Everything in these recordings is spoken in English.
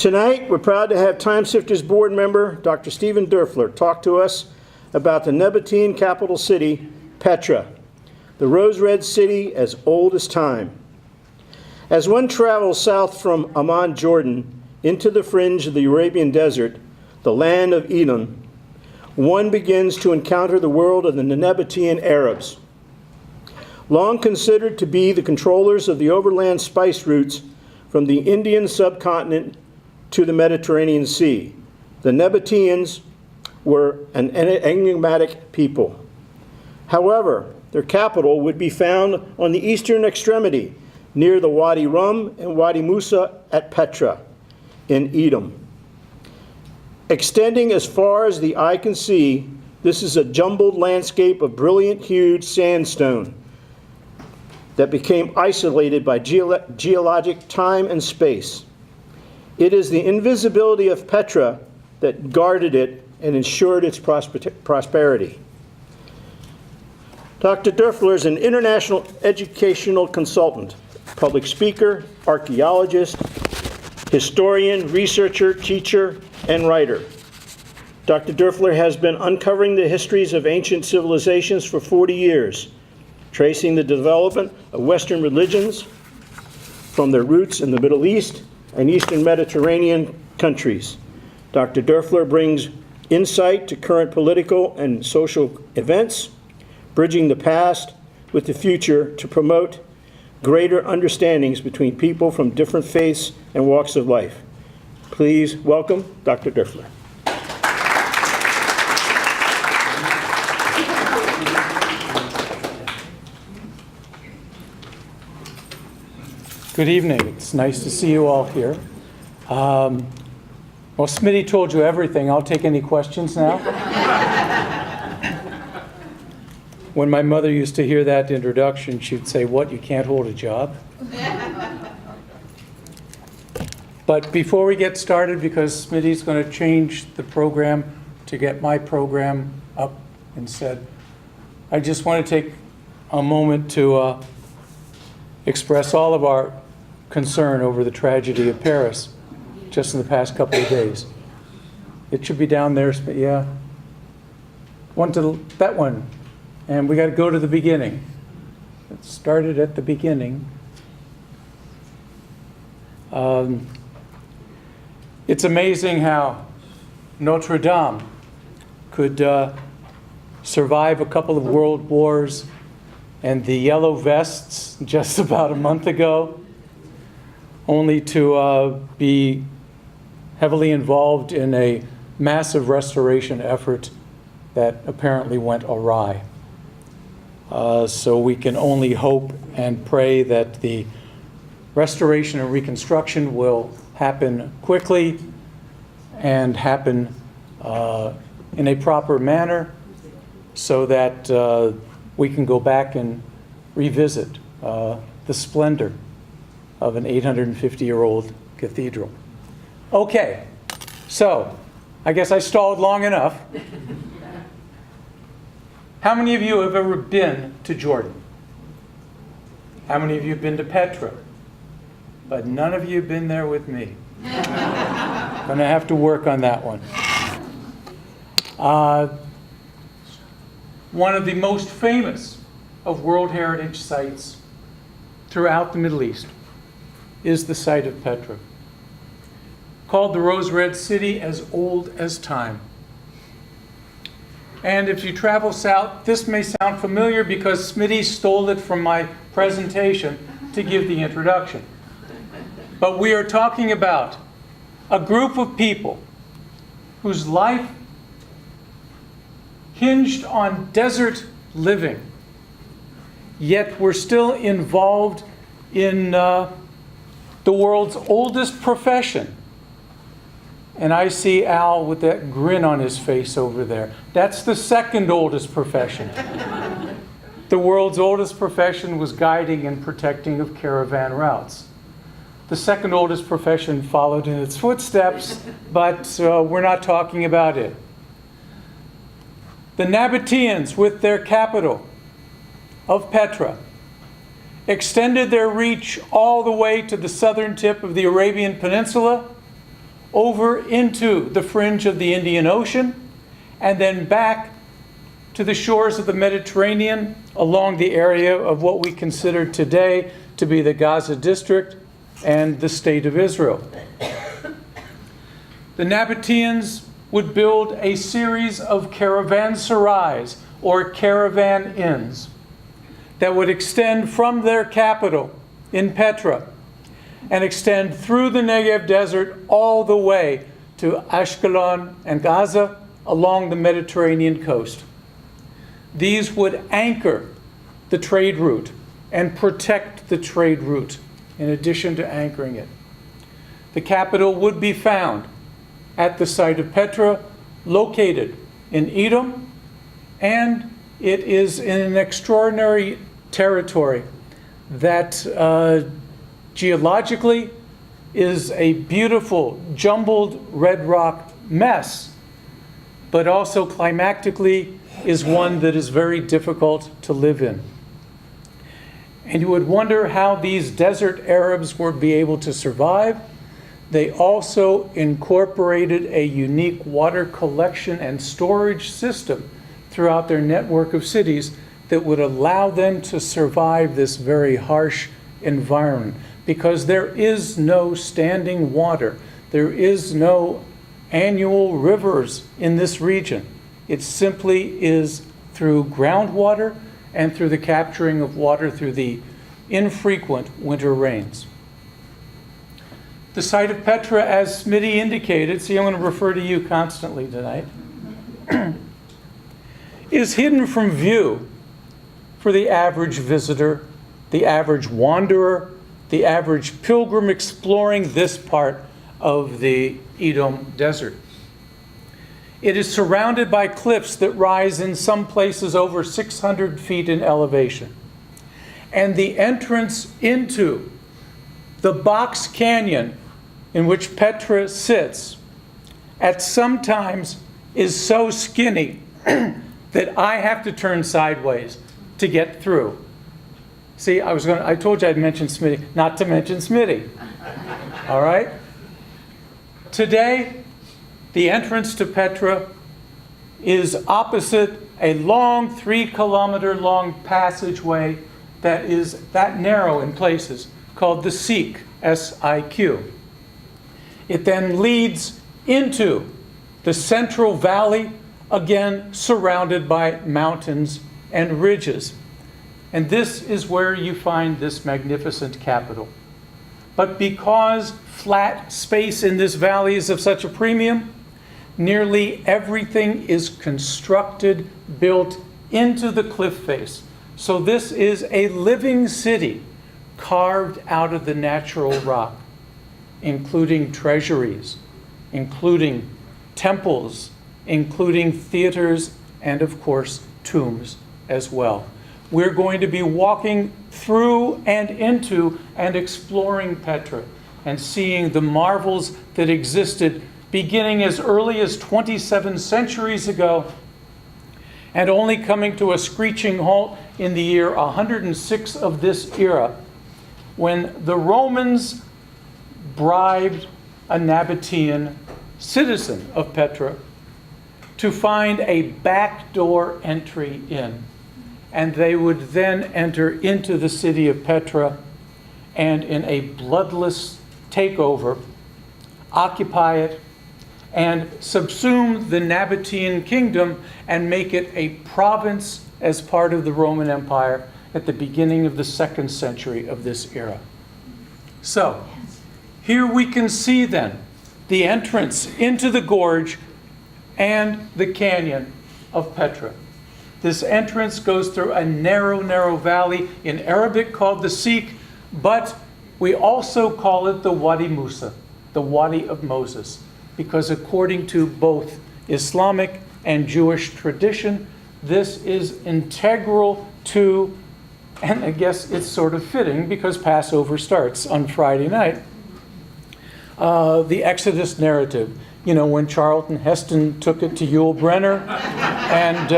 Tonight, we're proud to have Time Sifters board member Dr. Stephen Derfler talk to us about the Nabatean capital city, Petra, the rose-red city as old as time. As one travels south from Amman, Jordan, into the fringe of the Arabian Desert, the land of Edom, one begins to encounter the world of the Nabatean Arabs. Long considered to be the controllers of the overland spice routes from the Indian Subcontinent to the Mediterranean Sea, the Nabateans were an enigmatic people. However, their capital would be found on the eastern extremity near the Wadi Rum and Wadi Mousa at Petra in Edom. Extending as far as the eye can see, this is a jumbled landscape of brilliant-hued sandstone that became isolated by geologic time and space. It is the invisibility of Petra that guarded it and ensured its prosperity. Dr. Derfler is an international educational consultant, public speaker, archaeologist, historian, researcher, teacher, and writer. Dr. Derfler has been uncovering the histories of ancient civilizations for 40 years, tracing the development of Western religions from their roots in the Middle East and Eastern Mediterranean countries. Dr. Derfler brings insight to current political and social events, bridging the past with the future to promote greater understandings between people from different faiths and walks of life. Please welcome Dr. Derfler. Good evening. It's nice to see you all here. Well, Smitty told you everything. I'll take any questions now. When my mother used to hear that introduction, she'd say, "What, you can't hold a job?" But before we get started, because Smitty's going to change the program to get my program up instead, I just want to take a moment to express all of our concern over the tragedy of Paris just in the past couple of days. It should be down there, yeah. One to that one. And we got to go to the beginning. It started at the beginning. It's amazing how Notre Dame could survive a couple of world wars and the yellow vests just about a month ago, only to be heavily involved in a massive restoration effort that apparently went awry. So we can only hope and pray that the restoration and reconstruction will happen quickly and happen in a proper manner so that we can go back and revisit the splendor of an 850-year-old cathedral. Okay, so I guess I stalled long enough. How many of you have ever been to Jordan? How many of you have been to Petra? But none of you have been there with me. Going to have to work on that one. One of the most famous of World Heritage sites throughout the Middle East is the site of Petra, called the Rose Red City, as old as time. And if you travel south, this may sound familiar because Smitty stole it from my presentation to give the introduction. But we are talking about a group of people whose life hinged on desert living, yet were still involved in the world's oldest profession. And I see Al with that grin on his face over there. That's the second oldest profession. The world's oldest profession was guiding and protecting of caravan routes. The second oldest profession followed in its footsteps, but we're not talking about it. The Nabateans, with their capital of Petra, extended their reach all the way to the southern tip of the Arabian Peninsula, over into the fringe of the Indian Ocean, and then back to the shores of the Mediterranean along the area of what we consider today to be the Gaza district and the state of Israel. The Nabateans would build a series of caravanserais, or caravan inns, that would extend from their capital in Petra and extend through the Negev desert all the way to Ashkelon and Gaza along the Mediterranean coast. These would anchor the trade route and protect the trade route in addition to anchoring it. The capital would be found at the site of Petra, located in Edom, and it is in an extraordinary territory that geologically is a beautiful jumbled red rock mess, but also climatically is one that is very difficult to live in. And you would wonder how these desert Arabs would be able to survive. They also incorporated a unique water collection and storage system throughout their network of cities that would allow them to survive this very harsh environment, because there is no standing water. There is no annual rivers in this region. It simply is through groundwater and through the capturing of water through the infrequent winter rains. The site of Petra, as Smitty indicated, see, I'm going to refer to you constantly tonight, is hidden from view for the average visitor, the average wanderer, the average pilgrim exploring this part of the Edom desert. It is surrounded by cliffs that rise in some places over 600 feet in elevation. And the entrance into the box canyon in which Petra sits at some times is so skinny that I have to turn sideways to get through. See, I told you I'd mention Smitty, not to mention Smitty. All right? Today, the entrance to Petra is opposite a long 3-kilometer long passageway that is that narrow in places, called the Siq, S-I-Q. It then leads into the central valley, again surrounded by mountains and ridges. And this is where you find this magnificent capital. But because flat space in this valley is of such a premium, nearly everything is constructed, built into the cliff face. So this is a living city carved out of the natural rock, including treasuries, including temples, including theaters, and of course, tombs as well. We're going to be walking through and into and exploring Petra and seeing the marvels that existed beginning as early as 27 centuries ago and only coming to a screeching halt in the year 106 of this era, when the Romans bribed a Nabatean citizen of Petra to find a backdoor entry in. And they would then enter into the city of Petra and in a bloodless takeover, occupy it and subsume the Nabatean kingdom and make it a province as part of the Roman Empire at the beginning of the 2nd century of this era. So, here we can see then the entrance into the gorge and the canyon of Petra. This entrance goes through a narrow, narrow valley in Arabic called the Siq, but we also call it the Wadi Mousa, the Wadi of Moses, because according to both Islamic and Jewish tradition, this is integral to, and I guess it's sort of fitting because Passover starts on Friday night, the Exodus narrative. You know, when Charlton Heston took it to Yul Brynner. And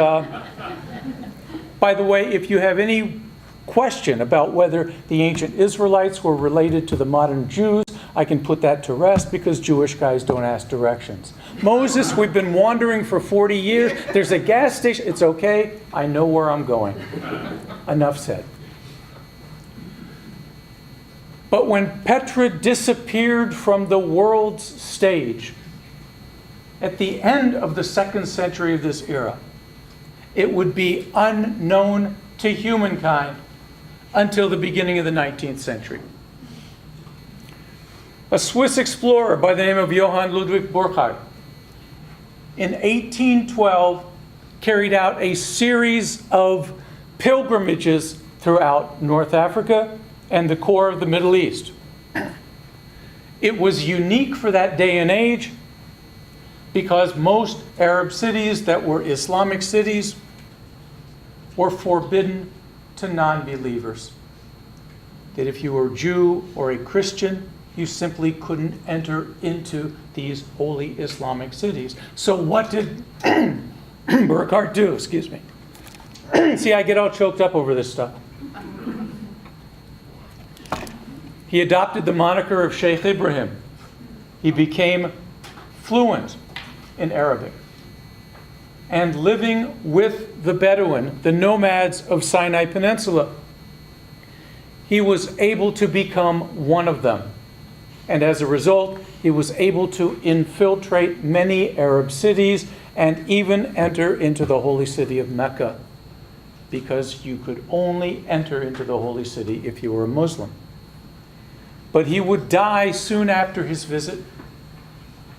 by the way, if you have any question about whether the ancient Israelites were related to the modern Jews I can put that to rest because Jewish guys don't ask directions. Moses, we've been wandering for 40 years. There's a gas station. It's okay. I know where I'm going. Enough said. But when Petra disappeared from the world's stage at the end of the 2nd century of this era, it would be unknown to humankind until the beginning of the 19th century. A Swiss explorer by the name of Johann Ludwig Burckhardt in 1812 carried out a series of pilgrimages throughout North Africa and the core of the Middle East. It was unique for that day and age because most Arab cities that were Islamic cities were forbidden to non-believers. That if you were Jew or a Christian, you simply couldn't enter into these holy Islamic cities. So what did Burckhardt do? Excuse me. See, I get all choked up over this stuff. He adopted the moniker of Sheikh Ibrahim. He became fluent in Arabic. And living with the Bedouin, the nomads of Sinai Peninsula, he was able to become one of them. And as a result, he was able to infiltrate many Arab cities and even enter into the holy city of Mecca, because you could only enter into the holy city if you were a Muslim. But he would die soon after his visit.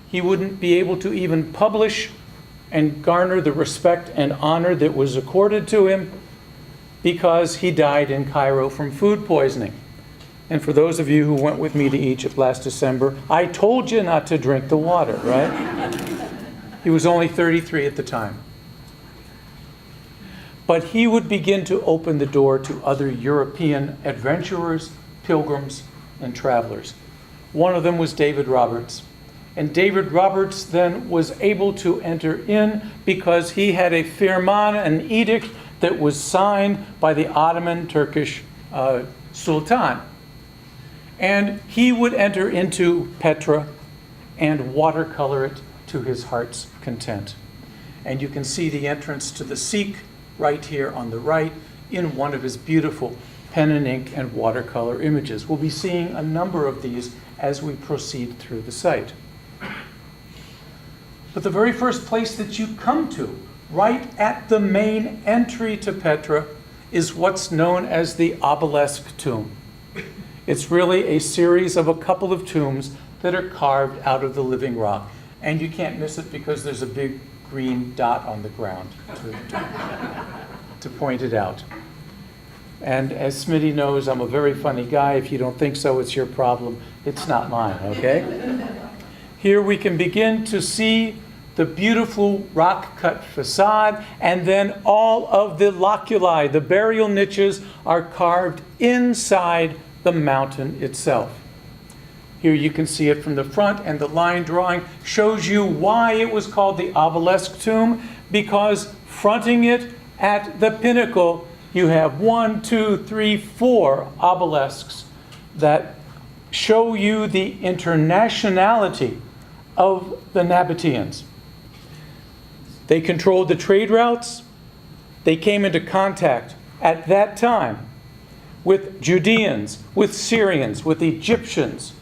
He wouldn't be able to even publish and garner the respect and honor that was accorded to him because he died in Cairo from food poisoning. And for those of you who went with me to Egypt last December, I told you not to drink the water, right? He was only 33 at the time. But he would begin to open the door to other European adventurers, pilgrims, and travelers. One of them was David Roberts. And David Roberts then was able to enter in because he had a firman, an edict that was signed by the Ottoman Turkish Sultan. And he would enter into Petra and watercolor it to his heart's content. And you can see the entrance to the Siq right here on the right in one of his beautiful pen and ink and watercolor images. We'll be seeing a number of these as we proceed through the site. But the very first place that you come to, right at the main entry to Petra, is what's known as the obelisk tomb. It's really a series of a couple of tombs that are carved out of the living rock. And you can't miss it because there's a big green dot on the ground to point it out. And as Smitty knows, I'm a very funny guy. If you don't think so, it's your problem. It's not mine, okay? Here we can begin to see the beautiful rock-cut facade, and then all of the loculi, the burial niches, are carved inside the mountain itself. Here you can see it from the front, and the line drawing shows you why it was called the obelisk tomb, because fronting it at the pinnacle, you have 1, 2, 3, 4 obelisks that show you the internationality of the Nabateans. They controlled the trade routes. They came into contact at that time with Judeans, with Syrians, with Egyptians,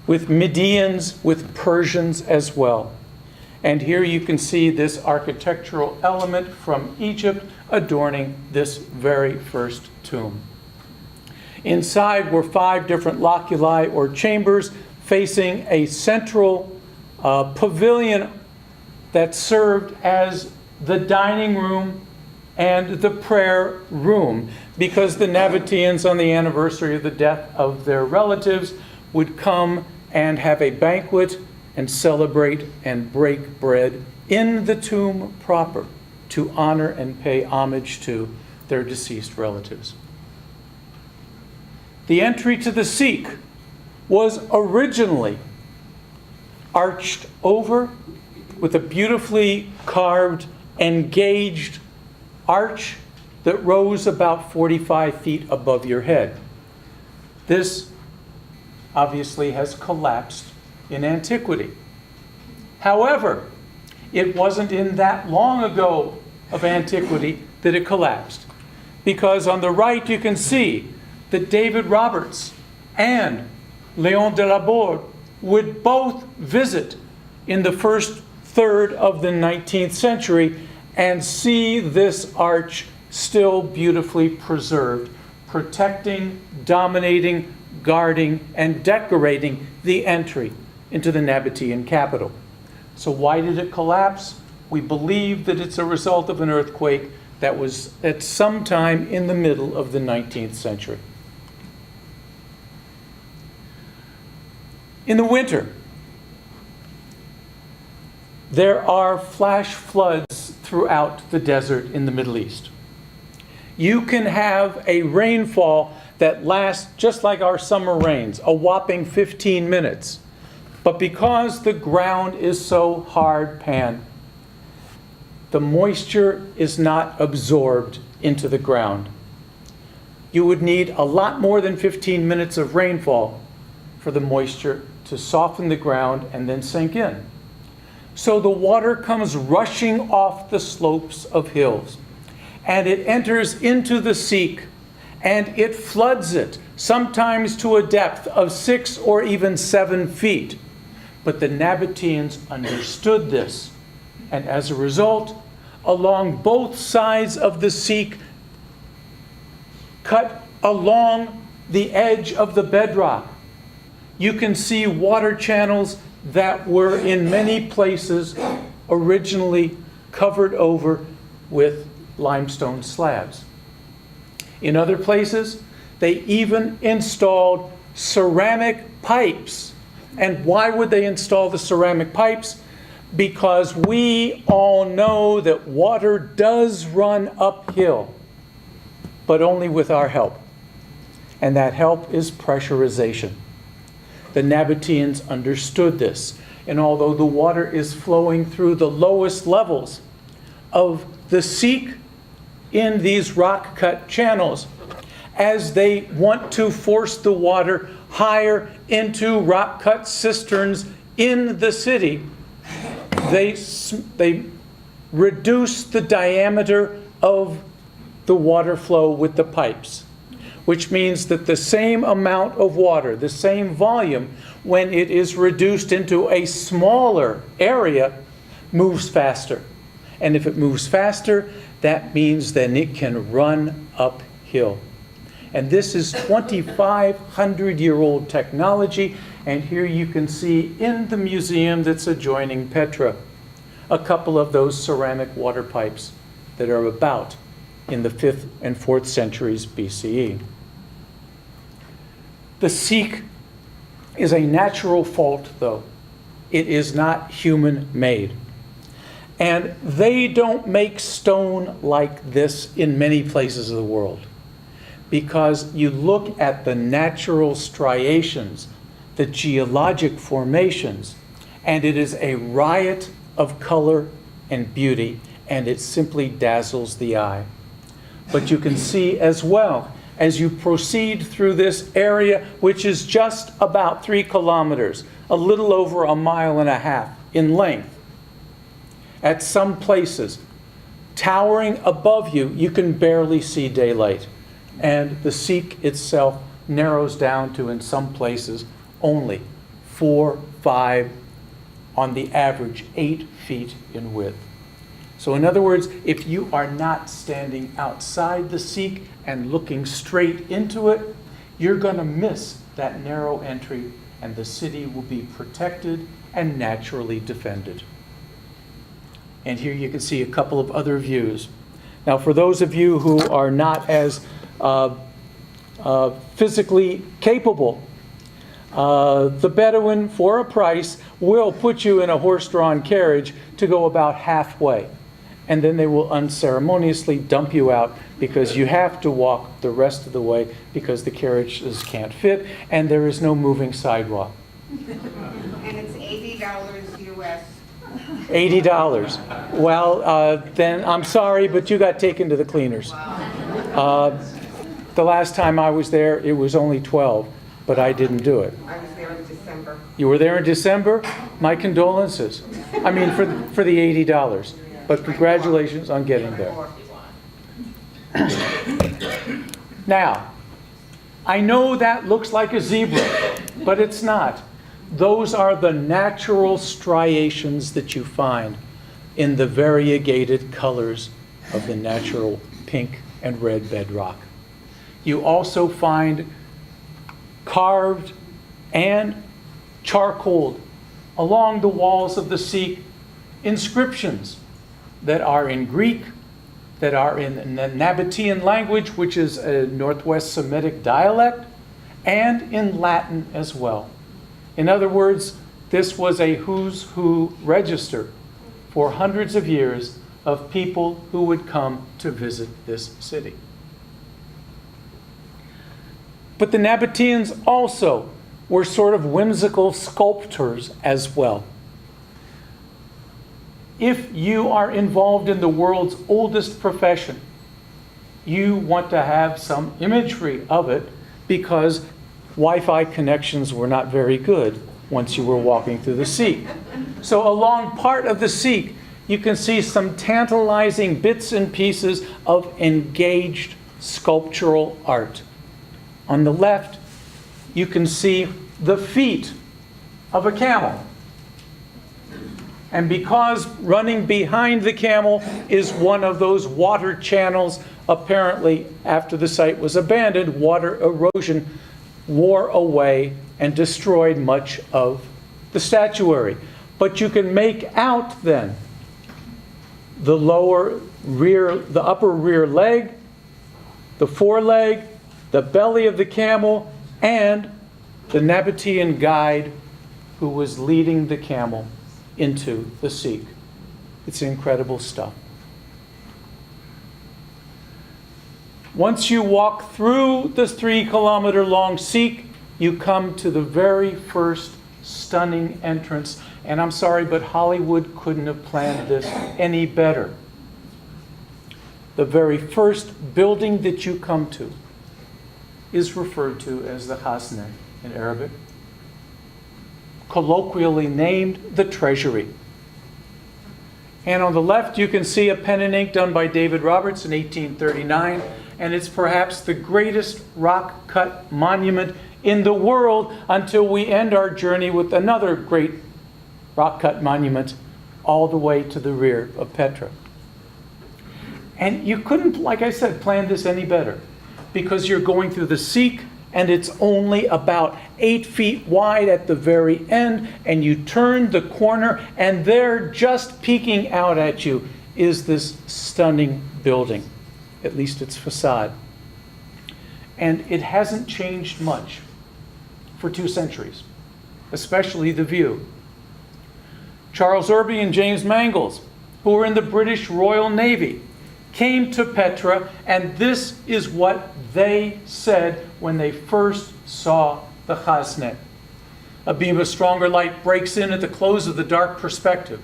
with Medians, with Persians as well. And here you can see this architectural element from Egypt adorning this very first tomb. Inside were 5 different loculi or chambers facing a central pavilion that served as the dining room and the prayer room, because the Nabateans, on the anniversary of the death of their relatives, would come and have a banquet and celebrate and break bread in the tomb proper to honor and pay homage to their deceased relatives. The entry to the Siq was originally arched over with a beautifully carved, engaged arch that rose about 45 feet above your head. This obviously has collapsed in antiquity. However, it wasn't in that long ago of antiquity that it collapsed. Because on the right you can see that David Roberts and Léon de Laborde would both visit in the first third of the 19th century and see this arch still beautifully preserved, protecting, dominating, guarding, and decorating the entry into the Nabatean capital. So why did it collapse? We believe that it's a result of an earthquake that was at some time in the middle of the 19th century. In the winter, there are flash floods throughout the desert in the Middle East. You can have a rainfall that lasts just like our summer rains, a whopping 15 minutes. But because the ground is so hard pan, the moisture is not absorbed into the ground. You would need a lot more than 15 minutes of rainfall for the moisture to soften the ground and then sink in. So the water comes rushing off the slopes of hills, and it enters into the Siq, and it floods it, sometimes to a depth of 6 or even 7 feet. But the Nabateans understood this, and as a result, along both sides of the Siq, cut along the edge of the bedrock, you can see water channels that were in many places originally covered over with limestone slabs. In other places, they even installed ceramic pipes. And why would they install the ceramic pipes? Because we all know that water does run uphill, but only with our help. And that help is pressurization. The Nabateans understood this. And although the water is flowing through the lowest levels of the Siq in these rock-cut channels, as they want to force the water higher into rock-cut cisterns in the city, they reduce the diameter of the water flow with the pipes, which means that the same amount of water, the same volume, when it is reduced into a smaller area, moves faster. And if it moves faster, that means then it can run uphill. And this is 2,500-year-old technology. And here you can see in the museum that's adjoining Petra, a couple of those ceramic water pipes that are about in the 5th and 4th centuries BCE. The Siq is a natural fault, though. It is not human-made. And they don't make stone like this in many places of the world, because you look at the natural striations, the geologic formations, and it is a riot of color and beauty, and it simply dazzles the eye. But you can see as well, as you proceed through this area, which is just about 3 kilometers, a little over 1.5 miles in length, at some places, towering above you, you can barely see daylight. And the Siq itself narrows down to, in some places, only 4, 5, on the average 8 feet in width. So in other words, if you are not standing outside the Siq and looking straight into it, you're going to miss that narrow entry, and the city will be protected and naturally defended. And here you can see a couple of other views. Now, for those of you who are not as physically capable, the Bedouin, for a price, will put you in a horse-drawn carriage to go about halfway. And then they will unceremoniously dump you out, because you have to walk the rest of the way because the carriages can't fit and there is no moving sidewalk. And it's $80 US. $80. Well, then I'm sorry, but you got taken to the cleaners. The last time I was there, it was only $12. but I didn't do it. I was there in December. You were there in December? My condolences. I mean, for the $80. But congratulations on getting there. Now, I know that looks like a zebra, but it's not. Those are the natural striations that you find in the variegated colors of the natural pink and red bedrock. You also find carved and charcoaled along the walls of the Siq inscriptions that are in Greek, that are in the Nabatean language, which is a Northwest Semitic dialect, and in Latin as well. In other words, this was a who's who register for hundreds of years of people who would come to visit this city. But the Nabateans also were sort of whimsical sculptors as well. If you are involved in the world's oldest profession, you want to have some imagery of it because Wi-Fi connections were not very good once you were walking through the Siq. So along part of the Siq, you can see some tantalizing bits and pieces of engaged sculptural art. On the left, you can see the feet of a camel. And because running behind the camel is one of those water channels, apparently after the site was abandoned, water erosion wore away and destroyed much of the statuary. But you can make out then the upper rear leg, the foreleg, the belly of the camel, and the Nabatean guide who was leading the camel into the Siq. It's incredible stuff. Once you walk through this 3-kilometer-long Siq, you come to the very first stunning entrance. And I'm sorry, but Hollywood couldn't have planned this any better. The very first building that you come to is referred to as the Khasne in Arabic, colloquially named the Treasury. And on the left, you can see a pen and ink done by David Roberts in 1839, and it's perhaps the greatest rock-cut monument in the world until we end our journey with another great rock-cut monument all the way to the rear of Petra. And you couldn't, like I said, plan this any better because you're going through the Siq and it's only about 8 feet wide at the very end, and you turn the corner and there, just peeking out at you, is this stunning building, at least its facade. And it hasn't changed much for 2 centuries, especially the view. Charles Irby and James Mangles, who were in the British Royal Navy, came to Petra, and this is what they said when they first saw the Khasne. A beam of stronger light breaks in at the close of the dark perspective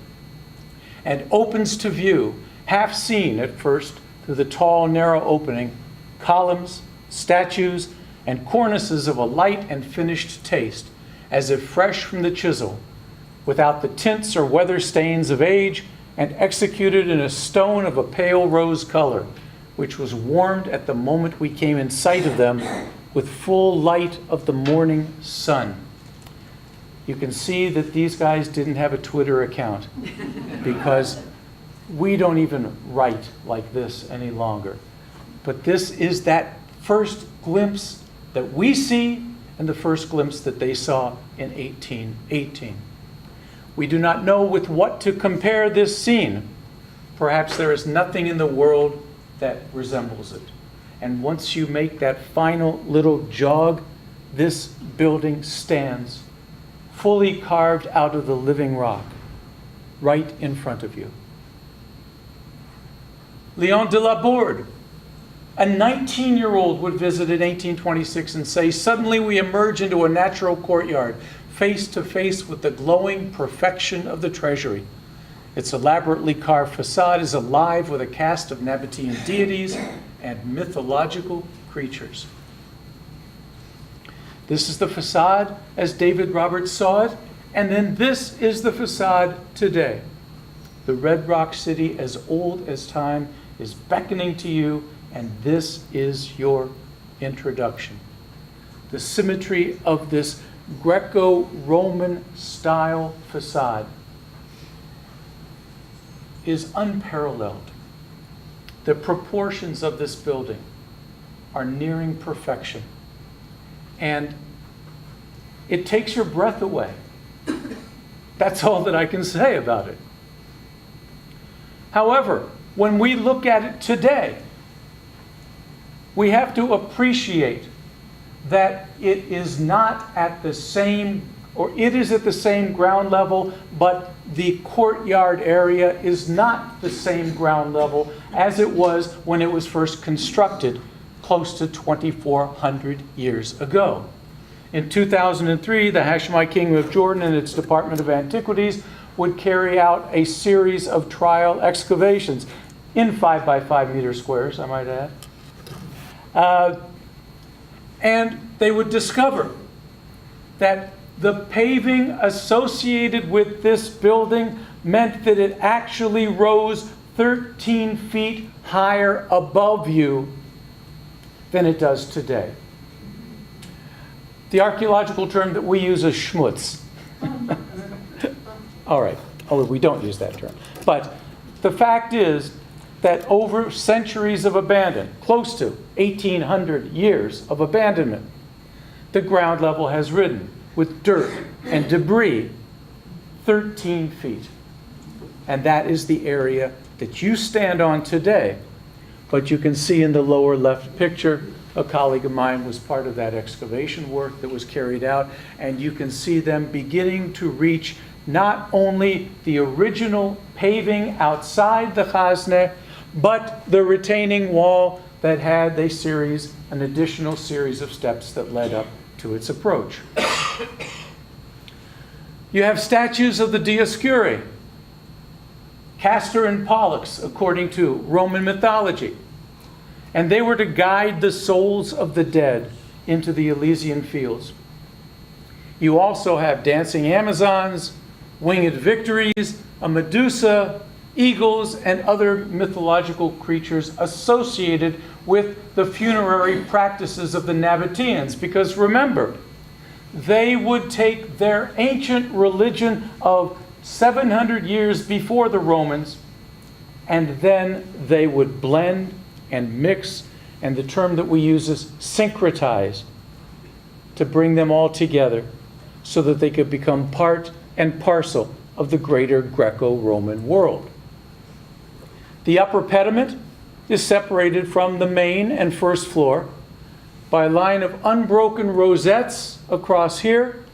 and opens to view, half seen at first through the tall, narrow opening, columns, statues, and cornices of a light and finished taste, as if fresh from the chisel, without the tints or weather stains of age, and executed in a stone of a pale rose color, which was warmed at the moment we came in sight of them with full light of the morning sun. You can see that these guys didn't have a Twitter account because we don't even write like this any longer. But this is that first glimpse that we see and the first glimpse that they saw in 1818. We do not know with what to compare this scene. Perhaps there is nothing in the world that resembles it. And once you make that final little jog, this building stands fully carved out of the living rock, right in front of you. Léon de la Bourde, a 19-year-old, would visit in 1826 and say, "Suddenly we emerge into a natural courtyard, face to face with the glowing perfection of the Treasury. Its elaborately carved facade is alive with a cast of Nabatean deities and mythological creatures." This is the facade as David Roberts saw it, and then this is the facade today. The Red Rock City, as old as time, is beckoning to you, and this is your introduction. The symmetry of this Greco-Roman style facade is unparalleled. The proportions of this building are nearing perfection. And it takes your breath away. That's all that I can say about it. However, when we look at it today, we have to appreciate that it is not at the same, or it is at the same ground level, but the courtyard area is not the same ground level as it was when it was first constructed close to 2,400 years ago. In 2003, the Hashemite Kingdom of Jordan and its Department of Antiquities would carry out a series of trial excavations in 5 by 5 meter squares, I might add. And they would discover that the paving associated with this building meant that it actually rose 13 feet higher above you than it does today. The archaeological term that we use is schmutz. All right. Oh, we don't use that term. But the fact is that over centuries of abandon, close to 1,800 years of abandonment, the ground level has risen with dirt and debris 13 feet. And that is the area that you stand on today. But you can see in the lower left picture, a colleague of mine was part of that excavation work that was carried out, and you can see them beginning to reach not only the original paving outside the Chazne, but the retaining wall that had an additional series of steps that led up to its approach. You have statues of the Dioscuri, Castor and Pollux, according to Roman mythology. And they were to guide the souls of the dead into the Elysian fields. You also have dancing Amazons, winged Victories, a Medusa, eagles, and other mythological creatures associated with the funerary practices of the Nabateans. Because remember, they would take their ancient religion of 700 years before the Romans, and then they would blend and mix, and the term that we use is syncretize, to bring them all together so that they could become part and parcel of the greater Greco-Roman world. The upper pediment is separated from the main and first floor by a line of unbroken rosettes across here,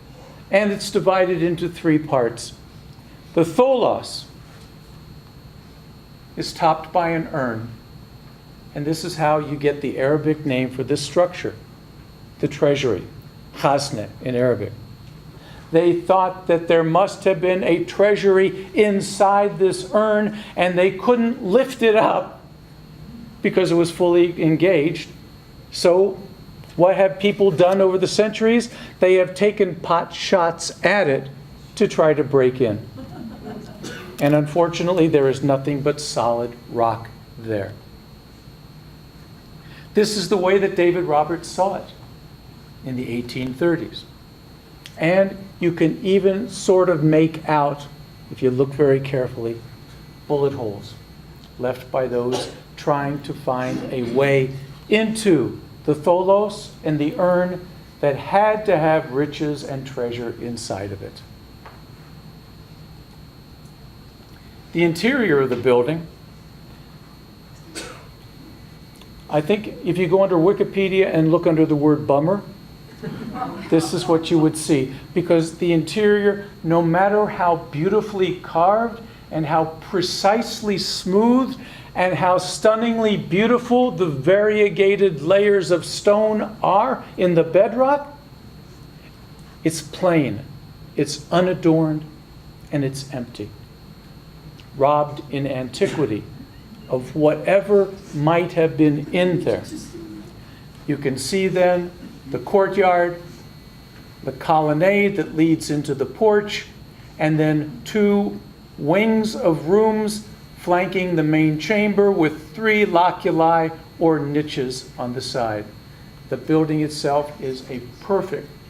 and it's divided into 3 parts. The tholos is topped by an urn, and this is how you get the Arabic name for this structure, the Treasury, Khazne in Arabic. They thought that there must have been a treasury inside this urn, and they couldn't lift it up because it was fully engaged. So what have people done over the centuries? They have taken pot shots at it to try to break in. And unfortunately, there is nothing but solid rock there. This is the way that David Roberts saw it in the 1830s. And you can even sort of make out, if you look very carefully, bullet holes left by those trying to find a way into the tholos and the urn that had to have riches and treasure inside of it. The interior of the building, I think if you go under Wikipedia and look under the word bummer, this is what you would see. Because the interior, no matter how beautifully carved and how precisely smooth and how stunningly beautiful the variegated layers of stone are in the bedrock, it's plain, it's unadorned, and it's empty. Robbed in antiquity of whatever might have been in there. You can see then the courtyard the colonnade that leads into the porch, and then 2 wings of rooms flanking the main chamber with 3 loculi or niches on the side. The building itself is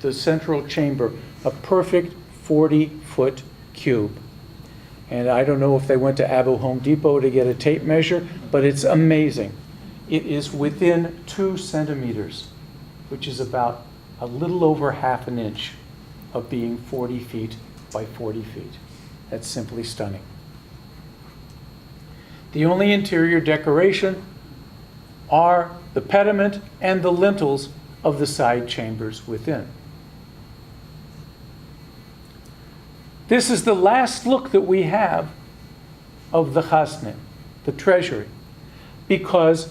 the central chamber, a perfect 40-foot cube. And I don't know if they went to Abu Home Depot to get a tape measure, but it's amazing. It is within 2 centimeters, which is about a little over half an inch of being 40 feet by 40 feet. That's simply stunning. The only interior decoration are the pediment and the lintels of the side chambers within. This is the last look that we have of the Khazne, the treasury, because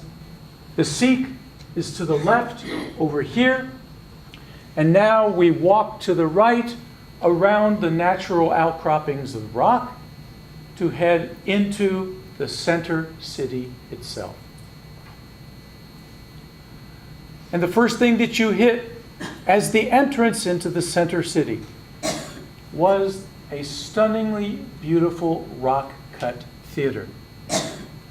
the Siq is to the left over here, and now we walk to the right around the natural outcroppings of rock to head into the center city itself. And the first thing that you hit as the entrance into the center city was a stunningly beautiful rock-cut theater.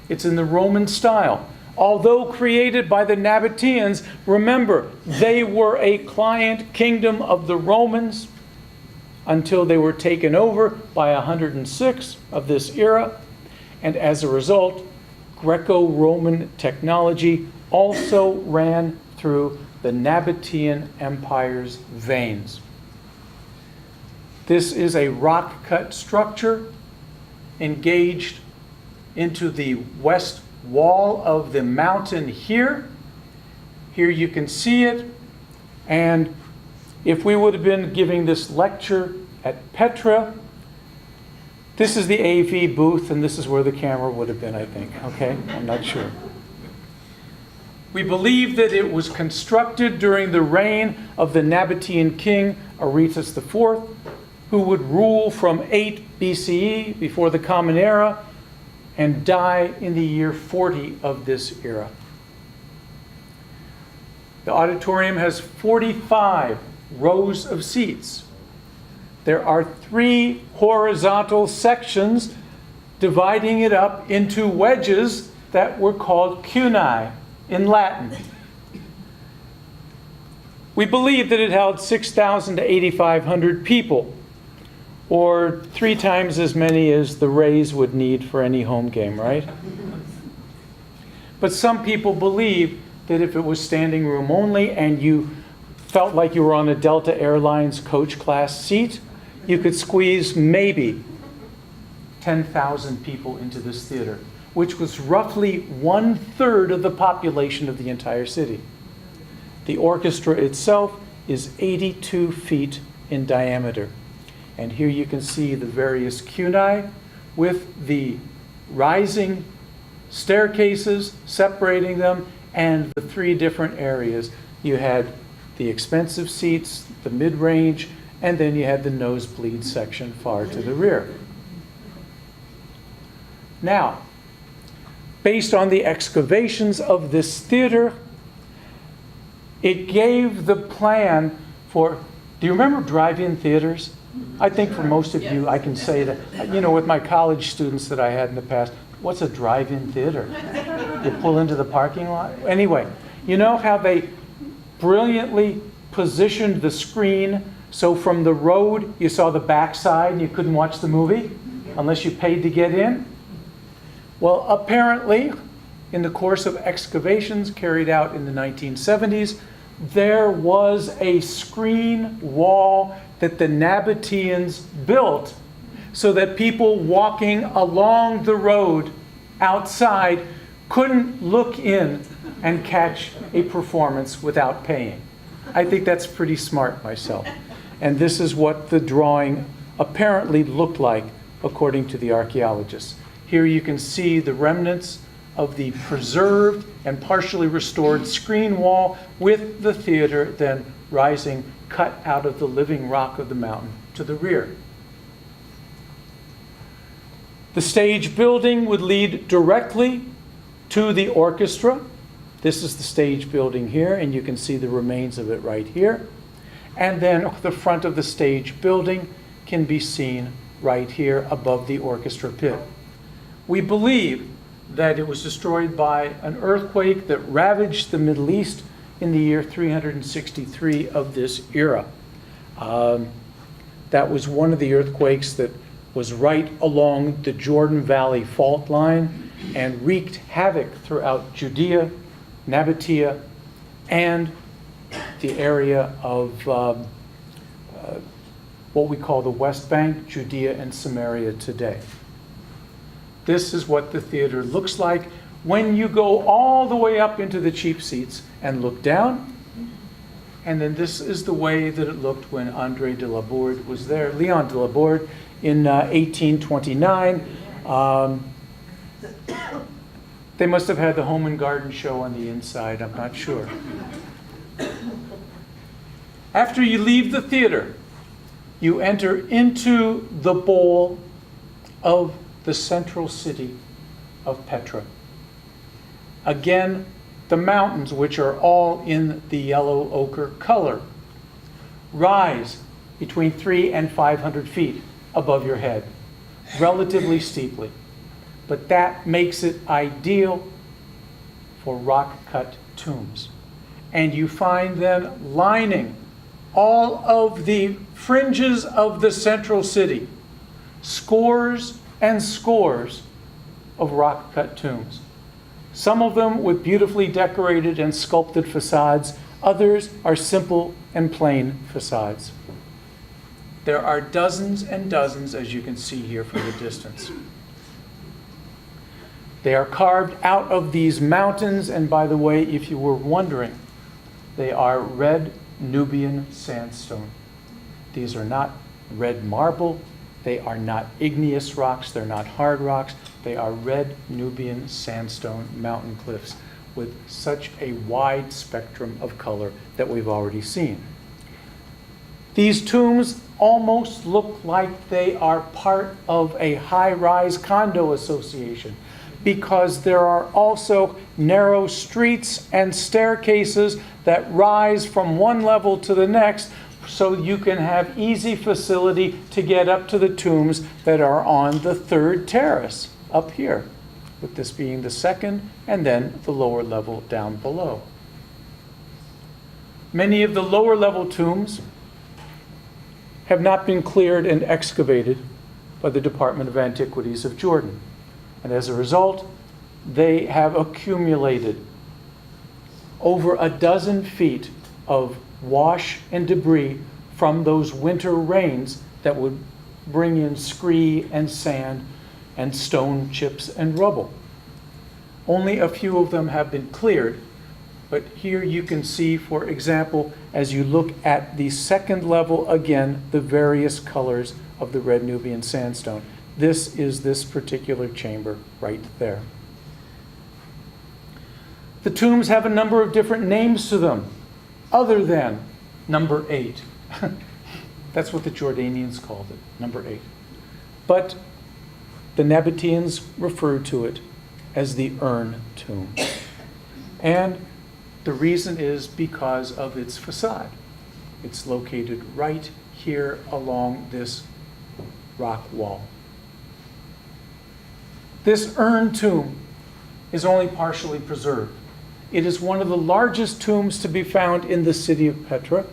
It's in the Roman style. Although created by the Nabateans, remember, they were a client kingdom of the Romans until they were taken over by 106 of this era. And as a result, Greco-Roman technology also ran through the Nabatean Empire's veins. This is a rock-cut structure engaged into the west wall of the mountain here. Here you can see it. And if we would have been giving this lecture at Petra, this is the AV booth, and this is where the camera would have been, I think. Okay? I'm not sure. We believe that it was constructed during the reign of the Nabatean king Aretas IV, who would rule from 8 BCE, before the Common Era, and die in the year 40 of this era. The auditorium has 45 rows of seats. There are 3 horizontal sections dividing it up into wedges that were called cunae in Latin. We believe that it held 6,000 to 8,500 people, or 3 times as many as the Rays would need for any home game, right? But some people believe that if it was standing room only and you felt like you were on a Delta Airlines coach class seat, you could squeeze maybe 10,000 people into this theater, which was roughly 1/3 of the population of the entire city. The orchestra itself is 82 feet in diameter. And here you can see the various cunae with the rising staircases separating them, and the 3 different areas. You had the expensive seats, the mid-range, and then you had the nosebleed section far to the rear. Now, based on the excavations of this theater, it gave the plan for, do you remember drive-in theaters? I think for most of you, I can say that, with my college students that I had in the past, what's a drive-in theater? You pull into the parking lot? Anyway, you know how they brilliantly positioned the screen so from the road you saw the backside and you couldn't watch the movie unless you paid to get in? Well, apparently, in the course of excavations carried out in the 1970s, there was a screen wall that the Nabateans built so that people walking along the road outside couldn't look in and catch a performance without paying. I think that's pretty smart myself. And this is what the drawing apparently looked like, according to the archaeologists. Here you can see the remnants of the preserved and partially restored screen wall, with the theater then rising, cut out of the living rock of the mountain to the rear. The stage building would lead directly to the orchestra. This is the stage building here, and you can see the remains of it right here. And then the front of the stage building can be seen right here above the orchestra pit. We believe that it was destroyed by an earthquake that ravaged the Middle East in the year 363 of this era. That was one of the earthquakes that was right along the Jordan Valley fault line and wreaked havoc throughout Judea, Nabatea, and the area of what we call the West Bank, Judea, and Samaria today. This is what the theater looks like when you go all the way up into the cheap seats and look down. And then this is the way that it looked when André de la Bourde was there, Leon de la Bourde, in 1829. They must have had the Home and Garden show on the inside, I'm not sure. After you leave the theater, you enter into the bowl of the central city of Petra. Again, the mountains, which are all in the yellow ochre color, rise between 300 and 500 feet above your head, relatively steeply. But that makes it ideal for rock-cut tombs. And you find them lining all of the fringes of the central city, scores and scores of rock-cut tombs. Some of them with beautifully decorated and sculpted facades. Others are simple and plain facades. There are dozens and dozens, as you can see here from the distance. They are carved out of these mountains, and by the way, if you were wondering, they are red Nubian sandstone. These are not red marble. They are not igneous rocks. They're not hard rocks. They are red Nubian sandstone mountain cliffs with such a wide spectrum of color that we've already seen. These tombs almost look like they are part of a high-rise condo association, because there are also narrow streets and staircases that rise from one level to the next, so you can have easy facility to get up to the tombs that are on the third terrace up here, with this being the second and then the lower level down below. Many of the lower level tombs have not been cleared and excavated by the Department of Antiquities of Jordan. And as a result, they have accumulated over a dozen feet of wash and debris from those winter rains that would bring in scree and sand and stone chips and rubble. Only a few of them have been cleared, but here you can see, for example, as you look at the second level again, the various colors of the red Nubian sandstone. This is this particular chamber right there. The tombs have a number of different names to them, other than number 8. That's what the Jordanians called it, number 8. But the Nabateans referred to it as the Urn Tomb. And the reason is because of its facade. It's located right here along this rock wall. This Urn Tomb is only partially preserved. It is one of the largest tombs to be found in the city of Petra,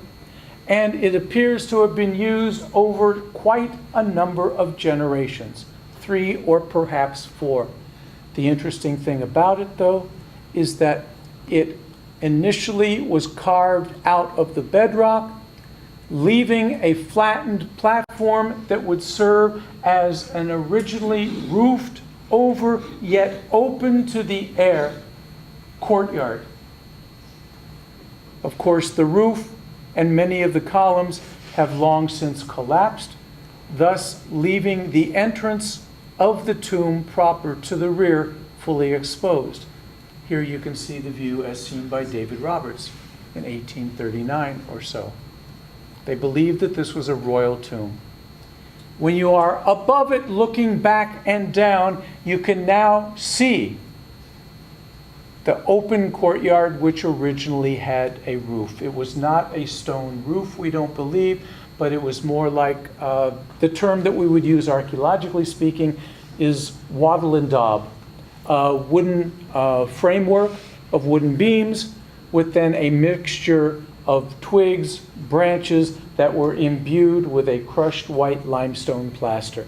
and it appears to have been used over quite a number of generations, 3 or perhaps 4. The interesting thing about it, though, is that it initially was carved out of the bedrock, leaving a flattened platform that would serve as an originally roofed over yet open to the air courtyard. Of course, the roof and many of the columns have long since collapsed, thus leaving the entrance of the tomb proper to the rear fully exposed. Here you can see the view as seen by David Roberts in 1839 or so. They believed that this was a royal tomb. When you are above it looking back and down, you can now see the open courtyard, which originally had a roof. It was not a stone roof, we don't believe, but it was more like the term that we would use archaeologically speaking is wattle and daub. Wooden framework of wooden beams with then a mixture of twigs, branches that were imbued with a crushed white limestone plaster,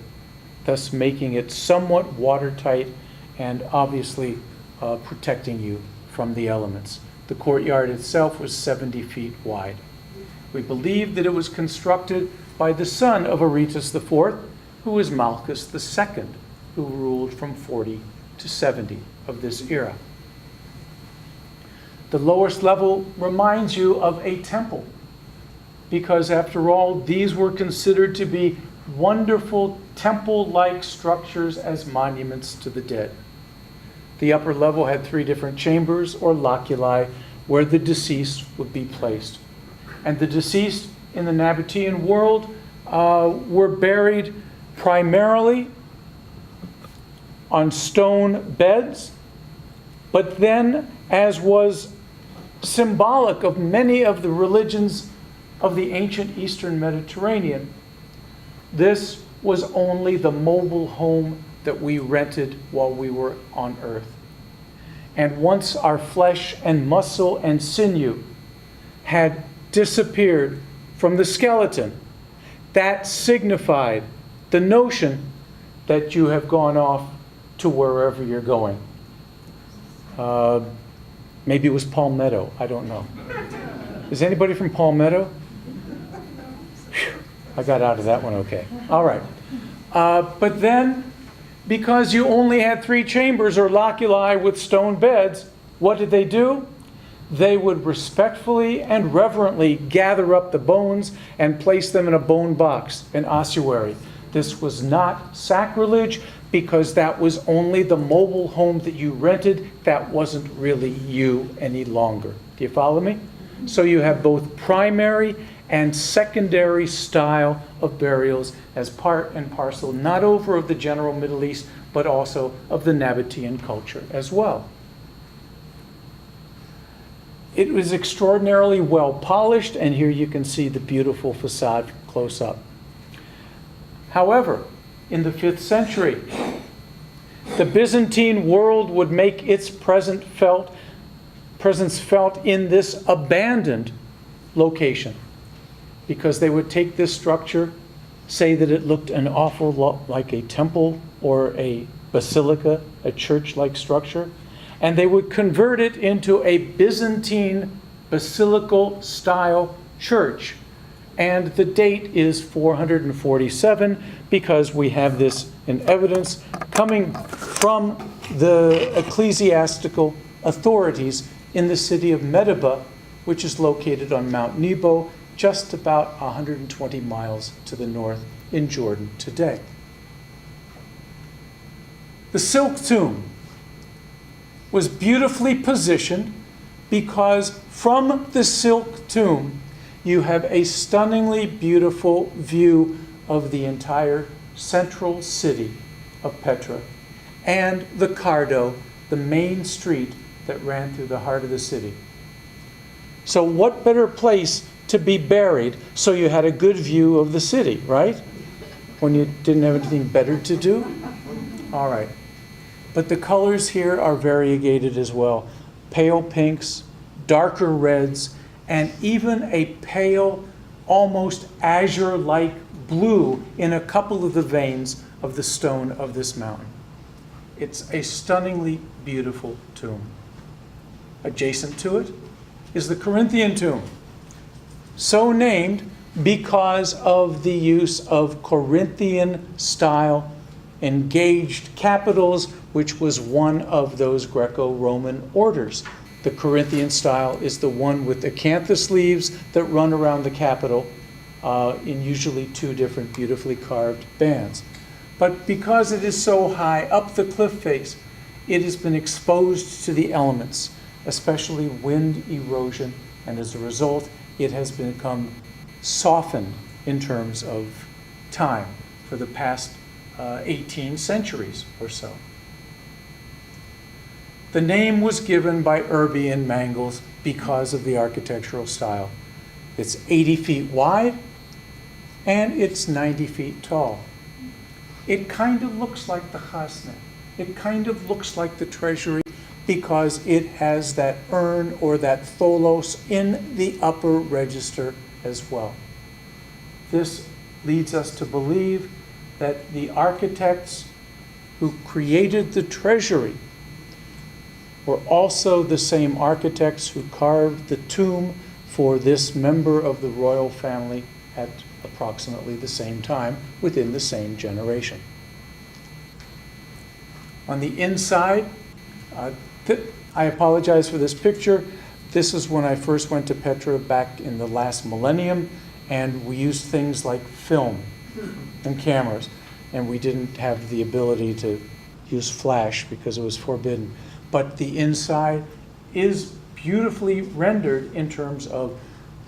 thus making it somewhat watertight and obviously protecting you from the elements. The courtyard itself was 70 feet wide. We believe that it was constructed by the son of Aretas IV, who was Malchus II, who ruled from 40 to 70 of this era. The lowest level reminds you of a temple, because after all, these were considered to be wonderful temple-like structures as monuments to the dead. The upper level had 3 different chambers or loculi where the deceased would be placed. And the deceased in the Nabatean world were buried primarily on stone beds, but then, as was symbolic of many of the religions of the ancient Eastern Mediterranean, this was only the mobile home that we rented while we were on earth. And once our flesh and muscle and sinew had disappeared from the skeleton, that signified the notion that you have gone off to wherever you're going. Maybe it was Palmetto, I don't know. Is anybody from Palmetto? Whew, I got out of that one okay. All right. But then, because you only had 3 chambers or loculi with stone beds, what did they do? They would respectfully and reverently gather up the bones and place them in a bone box, an ossuary. This was not sacrilege because that was only the mobile home that you rented. That wasn't really you any longer. Do you follow me? So you have both primary and secondary style of burials as part and parcel, not over of the general Middle East, but also of the Nabatean culture as well. It was extraordinarily well polished, and here you can see the beautiful facade close up. However, in the 5th century, the Byzantine world would make its presence felt in this abandoned location, because they would take this structure, say that it looked an awful lot like a temple or a basilica, a church-like structure, and they would convert it into a Byzantine basilical style church. And the date is 447 because we have this in evidence coming from the ecclesiastical authorities in the city of Medeba, which is located on Mount Nebo, just about 120 miles to the north in Jordan today. The Siq tomb was beautifully positioned because from the Siq tomb you have a stunningly beautiful view of the entire central city of Petra and the Cardo, the main street that ran through the heart of the city. So what better place to be buried so you had a good view of the city, right? When you didn't have anything better to do? All right. But the colors here are variegated as well. Pale pinks, darker reds, and even a pale, almost azure-like blue in a couple of the veins of the stone of this mountain. It's a stunningly beautiful tomb. Adjacent to it is the Corinthian tomb, so named because of the use of Corinthian-style engaged capitals, which was one of those Greco-Roman orders. The Corinthian style is the one with acanthus leaves that run around the capital in usually 2 different beautifully carved bands. But because it is so high up the cliff face, it has been exposed to the elements, especially wind erosion, and as a result, it has become softened in terms of time for the past 18 centuries or so. The name was given by Urban Mangles because of the architectural style. It's 80 feet wide and it's 90 feet tall. It kind of looks like the Qasr. It kind of looks like the Treasury because it has that urn or that tholos in the upper register as well. This leads us to believe that the architects who created the Treasury were also the same architects who carved the tomb for this member of the royal family at approximately the same time, within the same generation. On the inside, I apologize for this picture. This is when I first went to Petra back in the last millennium, and we used things like film and cameras, and we didn't have the ability to use flash because it was forbidden. But the inside is beautifully rendered in terms of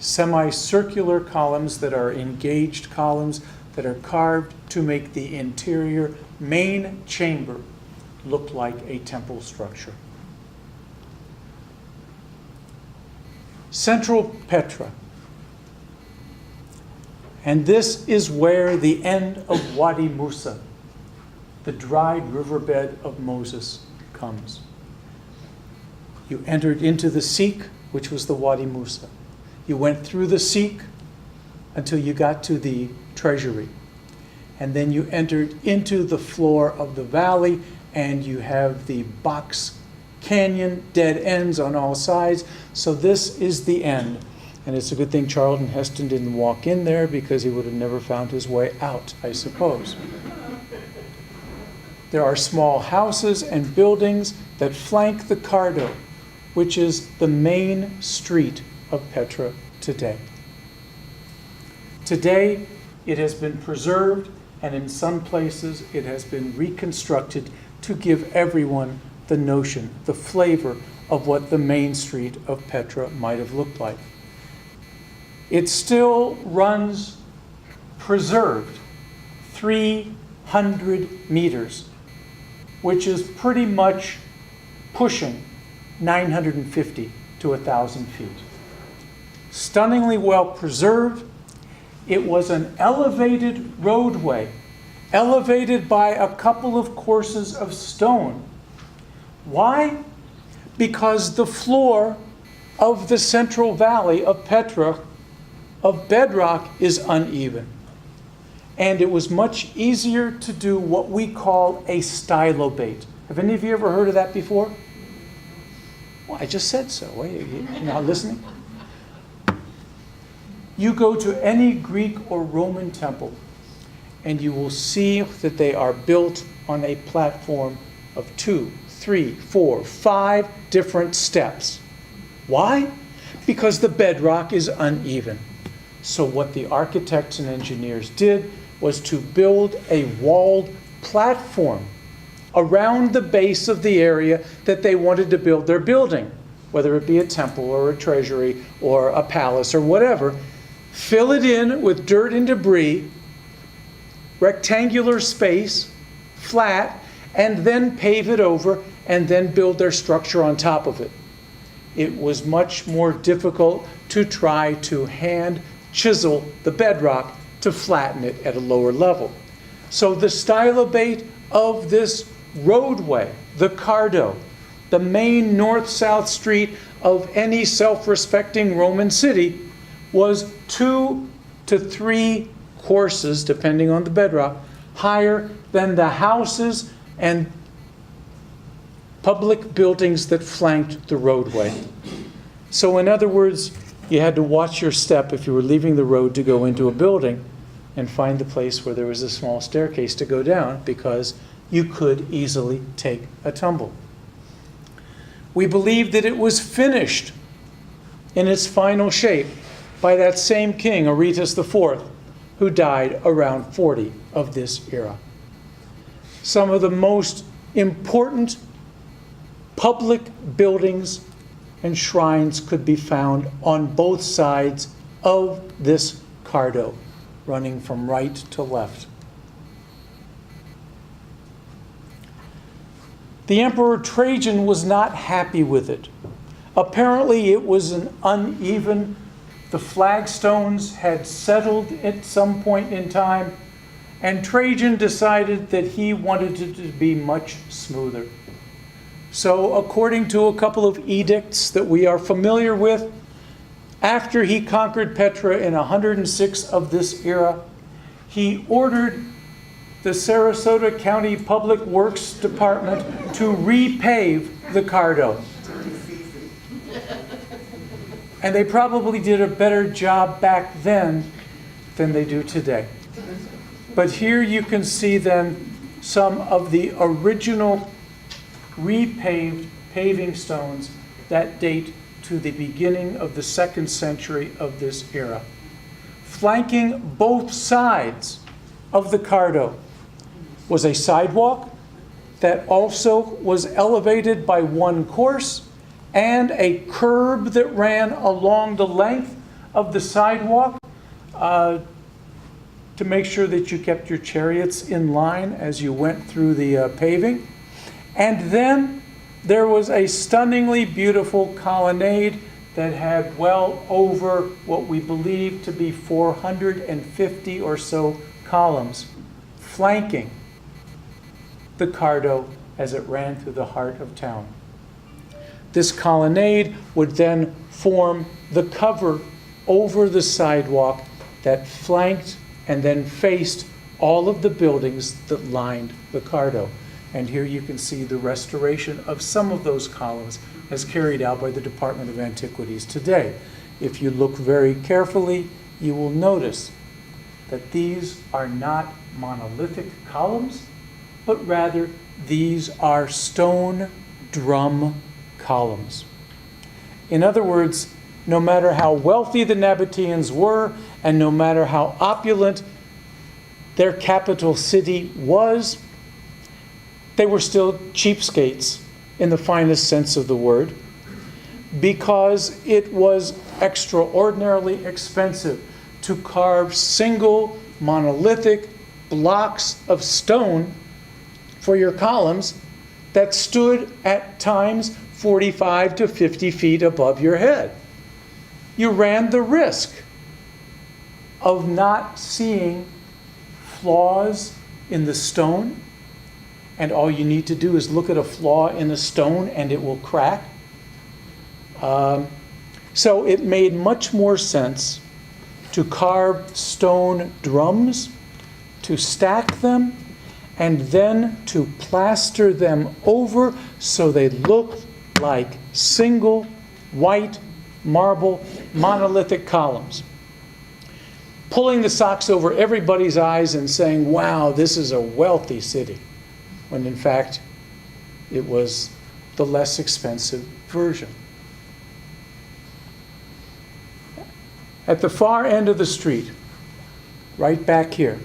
semicircular columns that are engaged columns that are carved to make the interior main chamber look like a temple structure. Central Petra. And this is where the end of Wadi Mousa, the dried riverbed of Moses, comes. You entered into the Siq, which was the Wadi Mousa. You went through the Siq until you got to the Treasury. And then you entered into the floor of the valley, and you have the box canyon, dead ends on all sides. So this is the end. And it's a good thing Charlton Heston didn't walk in there, because he would have never found his way out, I suppose. There are small houses and buildings that flank the Cardo, which is the main street of Petra today. Today, it has been preserved, and in some places it has been reconstructed to give everyone the notion, the flavor of what the main street of Petra might have looked like. It still runs preserved 300 meters, which is pretty much pushing 950 to 1,000 feet. Stunningly well preserved. It was an elevated roadway, elevated by a couple of courses of stone. Why? Because the floor of the central valley of Petra, of bedrock, is uneven. And it was much easier to do what we call a stylobate. Have any of you ever heard of that before? Well, I just said so. You're not listening? You go to any Greek or Roman temple, and you will see that they are built on a platform of 2, 3, 4, 5 different steps. Why? Because the bedrock is uneven. So what the architects and engineers did was to build a walled platform around the base of the area that they wanted to build their building, whether it be a temple or a treasury or a palace or whatever. Fill it in with dirt and debris, rectangular space, flat, and then pave it over and then build their structure on top of it. It was much more difficult to try to hand chisel the bedrock to flatten it at a lower level. So the stylobate of this roadway, the Cardo, the main north-south street of any self-respecting Roman city, was 2 to 3 courses, depending on the bedrock, higher than the houses and public buildings that flanked the roadway. So in other words, you had to watch your step if you were leaving the road to go into a building, and find the place where there was a small staircase to go down, because you could easily take a tumble. We believe that it was finished in its final shape by that same king, Aretas IV, who died around 40 of this era. Some of the most important public buildings and shrines could be found on both sides of this Cardo, running from right to left. The Emperor Trajan was not happy with it. Apparently it was an uneven. The flagstones had settled at some point in time, and Trajan decided that he wanted it to be much smoother. So according to a couple of edicts that we are familiar with, after he conquered Petra in 106 of this era, he ordered the Sarasota County Public Works Department to repave the Cardo. And they probably did a better job back then than they do today. But here you can see then some of the original repaved paving stones that date to the beginning of the 2nd century of this era. Flanking both sides of the Cardo was a sidewalk that also was elevated by one course, and a curb that ran along the length of the sidewalk to make sure that you kept your chariots in line as you went through the paving. And then there was a stunningly beautiful colonnade that had well over what we believe to be 450 or so columns flanking the Cardo as it ran through the heart of town. This colonnade would then form the cover over the sidewalk that flanked and then faced all of the buildings that lined the Cardo. And here you can see the restoration of some of those columns as carried out by the Department of Antiquities today. If you look very carefully, you will notice that these are not monolithic columns, but rather these are stone drum columns. In other words, no matter how wealthy the Nabateans were, and no matter how opulent their capital city was, they were still cheapskates in the finest sense of the word, because it was extraordinarily expensive to carve single monolithic blocks of stone for your columns that stood at times 45 to 50 feet above your head. You ran the risk of not seeing flaws in the stone, and all you need to do is look at a flaw in a stone and it will crack. So it made much more sense to carve stone drums, to stack them, and then to plaster them over so they look like single white marble monolithic columns. Pulling the socks over everybody's eyes and saying, wow, this is a wealthy city, when in fact it was the less expensive version. At the far end of the street, right back here,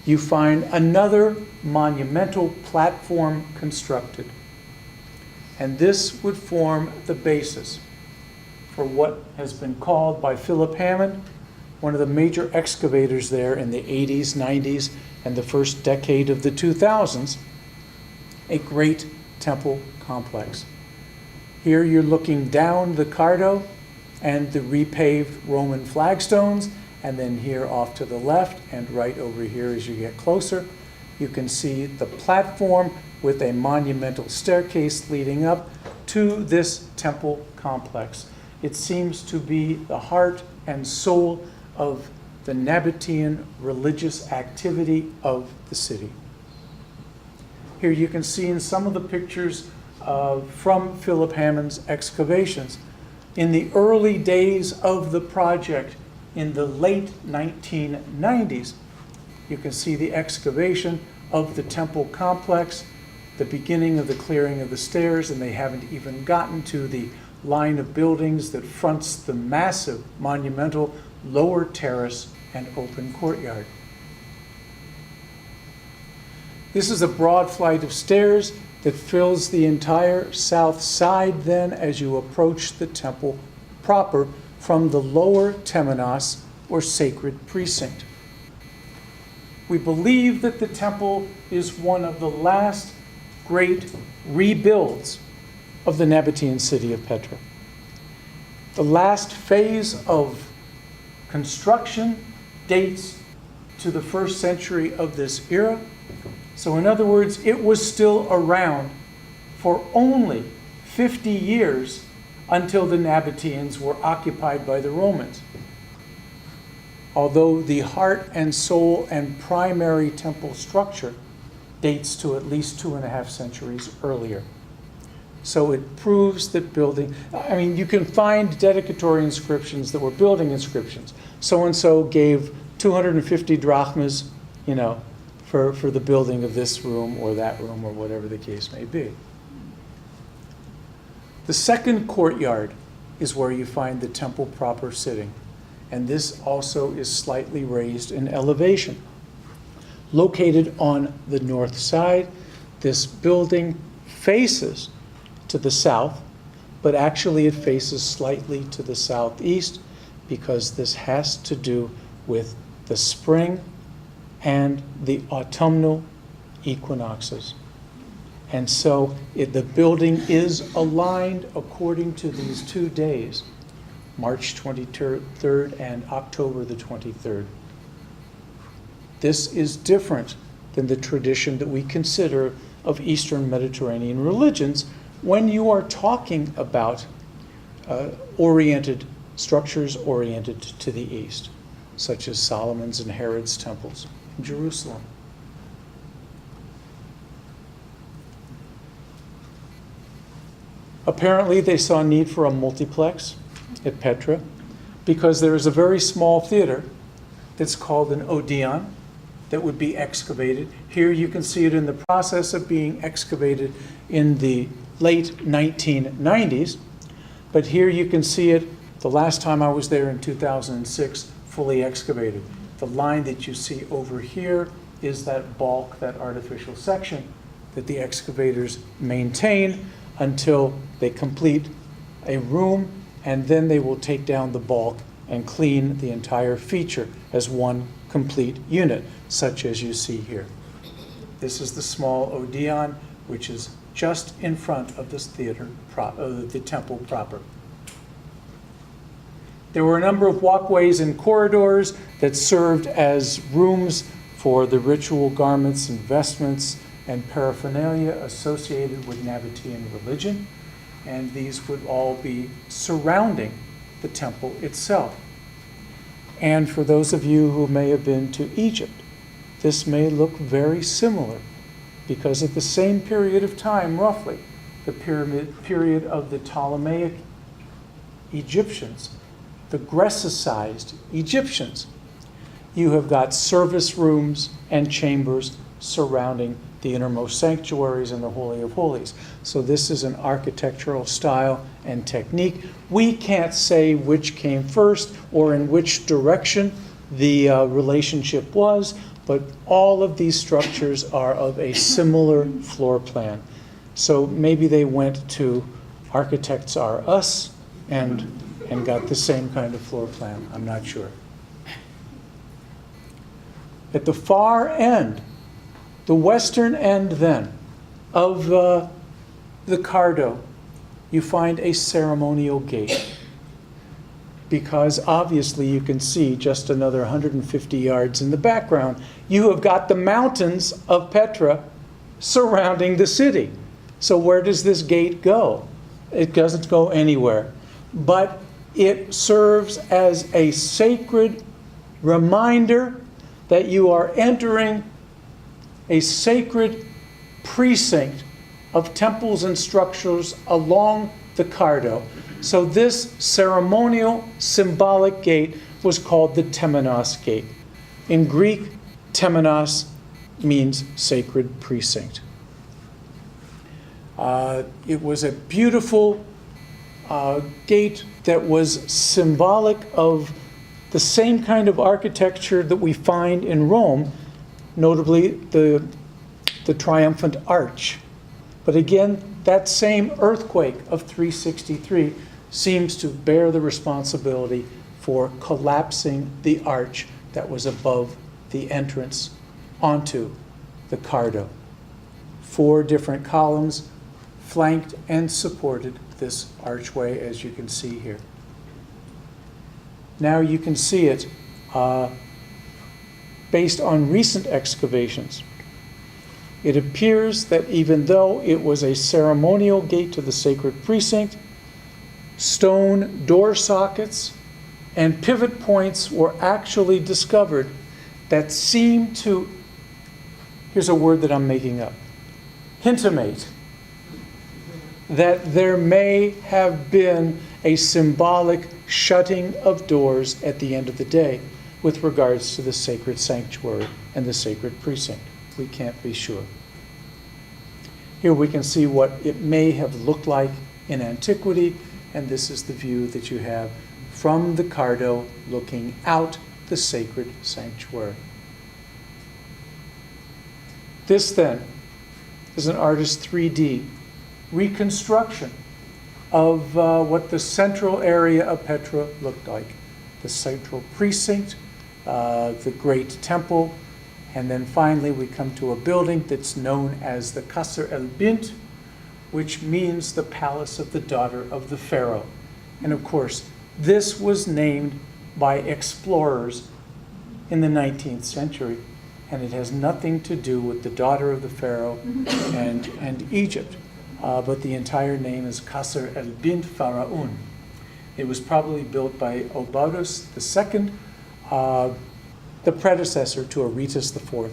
you find another monumental platform constructed. And this would form the basis for what has been called by Philip Hammond, one of the major excavators there in the 80s, 90s, and the first decade of the 2000s, a great temple complex. Here you're looking down the Cardo and the repaved Roman flagstones, and then here off to the left and right over here as you get closer, you can see the platform with a monumental staircase leading up to this temple complex. It seems to be the heart and soul of the Nabatean religious activity of the city. Here you can see in some of the pictures from Philip Hammond's excavations. In the early days of the project, in the late 1990s, you can see the excavation of the temple complex, the beginning of the clearing of the stairs, and they haven't even gotten to the line of buildings that fronts the massive monumental lower terrace and open courtyard. This is a broad flight of stairs that fills the entire south side then as you approach the temple proper from the lower temenos, or sacred precinct. We believe that the temple is one of the last great rebuilds of the Nabatean city of Petra. The last phase of construction dates to the 1st century of this era. So in other words, it was still around for only 50 years until the Nabateans were occupied by the Romans. Although the heart and soul and primary temple structure dates to at least 2.5 centuries earlier. So it proves that building, you can find dedicatory inscriptions that were building inscriptions. So-and-so gave 250 drachmas, for the building of this room or that room or whatever the case may be. The second courtyard is where you find the temple proper sitting. And this also is slightly raised in elevation. Located on the north side, this building faces to the south, but actually it faces slightly to the southeast because this has to do with the spring and the autumnal equinoxes. And so the building is aligned according to these 2 days, March 23rd and October the 23rd. This is different than the tradition that we consider of Eastern Mediterranean religions when you are talking about structures oriented to the east, such as Solomon's and Herod's temples in Jerusalem. Apparently, they saw need for a multiplex at Petra because there is a very small theater that's called an Odeon that would be excavated. Here you can see it in the process of being excavated in the late 1990s, but here you can see it the last time I was there in 2006, fully excavated. The line that you see over here is that bulk, that artificial section that the excavators maintain until they complete a room, and then they will take down the bulk and clean the entire feature as one complete unit, such as you see here. This is the small Odeon, which is just in front of this theater, the temple proper. There were a number of walkways and corridors that served as rooms for the ritual garments and vestments and paraphernalia associated with Nabatean religion, and these would all be surrounding the temple itself. And for those of you who may have been to Egypt, this may look very similar because at the same period of time, roughly, the period of the Ptolemaic Egyptians, the Grecicized Egyptians, you have got service rooms and chambers surrounding the innermost sanctuaries and the Holy of Holies. So this is an architectural style and technique. We can't say which came first or in which direction the relationship was, but all of these structures are of a similar floor plan. So maybe they went to Architects Are Us and got the same kind of floor plan. I'm not sure. At the far end, the western end then of the Cardo, you find a ceremonial gate. Because obviously you can see just another 150 yards in the background, you have got the mountains of Petra surrounding the city. So where does this gate go? It doesn't go anywhere. But it serves as a sacred reminder that you are entering a sacred precinct of temples and structures along the Cardo. So this ceremonial, symbolic gate was called the Temenos Gate. In Greek, Temenos means sacred precinct. It was a beautiful gate that was symbolic of the same kind of architecture that we find in Rome, notably the triumphant arch. But again, that same earthquake of 363 seems to bear the responsibility for collapsing the arch that was above the entrance onto the Cardo. 4 different columns flanked and supported this archway, as you can see here. Now you can see it based on recent excavations. It appears that even though it was a ceremonial gate to the sacred precinct, stone door sockets and pivot points were actually discovered that seem to, here's a word that I'm making up, hintimate that there may have been a symbolic shutting of doors at the end of the day with regards to the sacred sanctuary and the sacred precinct. We can't be sure. Here we can see what it may have looked like in antiquity, and this is the view that you have from the Cardo looking out the sacred sanctuary. This then is an artist's 3D reconstruction of what the central area of Petra looked like. The central precinct, the great temple, and then finally we come to a building that's known as the Qasr al-Bint, which means the palace of the daughter of the pharaoh. And of course, this was named by explorers in the 19th century, and it has nothing to do with the daughter of the pharaoh and Egypt. But the entire name is Qasr al-Bint Pharaon. It was probably built by Obados II, the predecessor to Aretas IV,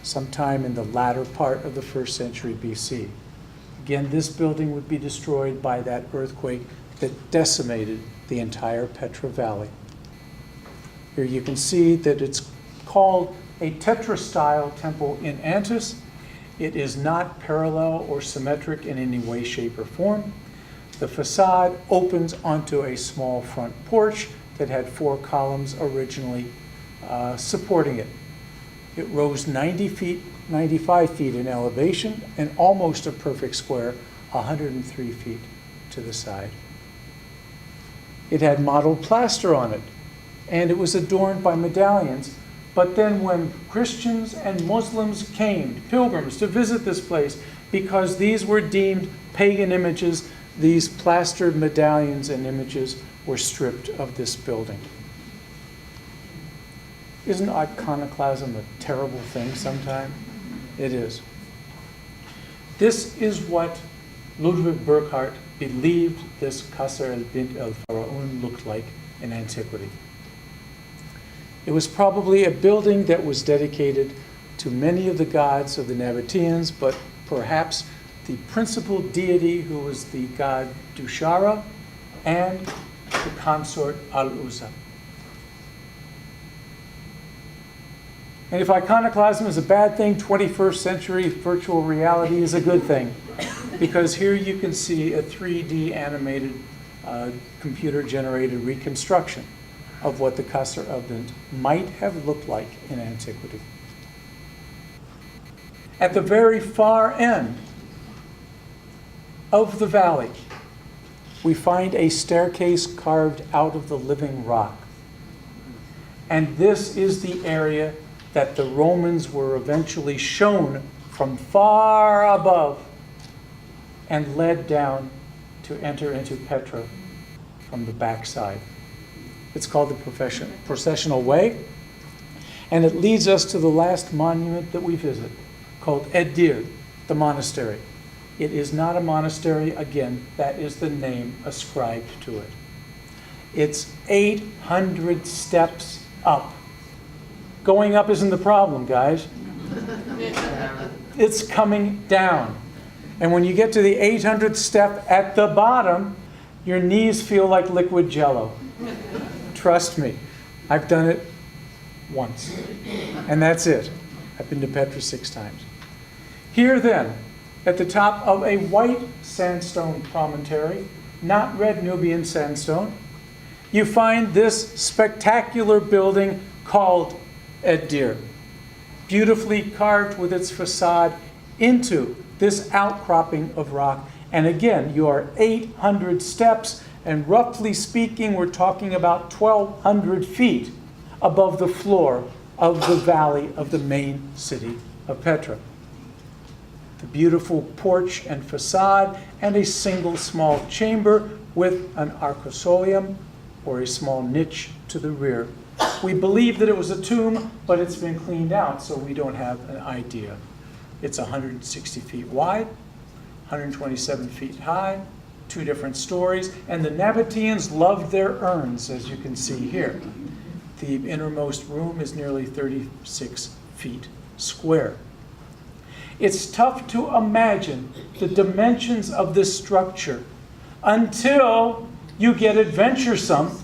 sometime in the latter part of the 1st century BC. Again, this building would be destroyed by that earthquake that decimated the entire Petra Valley. Here you can see that it's called a tetra-style temple in Antis. It is not parallel or symmetric in any way, shape, or form. The facade opens onto a small front porch that had 4 columns originally supporting it. It rose 95 feet in elevation and almost a perfect square, 103 feet to the side. It had mottled plaster on it, and it was adorned by medallions. But then when Christians and Muslims came, pilgrims, to visit this place, because these were deemed pagan images, these plastered medallions and images were stripped of this building. Isn't iconoclasm a terrible thing sometimes? It is. This is what Ludwig Burckhardt believed this Qasr al-Bint al-Pharaon looked like in antiquity. It was probably a building that was dedicated to many of the gods of the Nabateans, but perhaps the principal deity, who was the god Dushara, and the consort Al-Uzza. And if iconoclasm is a bad thing, 21st century virtual reality is a good thing. Because here you can see a 3D animated, computer-generated reconstruction of what the Qasr al-Bint might have looked like in antiquity. At the very far end of the valley, we find a staircase carved out of the living rock. And this is the area that the Romans were eventually shown from far above and led down to enter into Petra from the backside. It's called the processional way, and it leads us to the last monument that we visit, called Deir, the monastery. It is not a monastery, again, that is the name ascribed to it. It's 800 steps up. Going up isn't the problem, guys. It's coming down. And when you get to the 800th step at the bottom, your knees feel like liquid jello. Trust me, I've done it once. And that's it. I've been to Petra 6 times. Here then, at the top of a white sandstone promontory, not red Nubian sandstone, you find this spectacular building called Deir, beautifully carved with its facade into this outcropping of rock. And again, you are 800 steps, and roughly speaking, we're talking about 1,200 feet above the floor of the valley of the main city of Petra. the beautiful porch and facade, and a single small chamber with an arcosolium, or a small niche to the rear. We believe that it was a tomb, but it's been cleaned out, so we don't have an idea. It's 160 feet wide, 127 feet high, 2 different stories, and the Nabateans loved their urns, as you can see here. The innermost room is nearly 36 feet square. It's tough to imagine the dimensions of this structure until you get adventuresome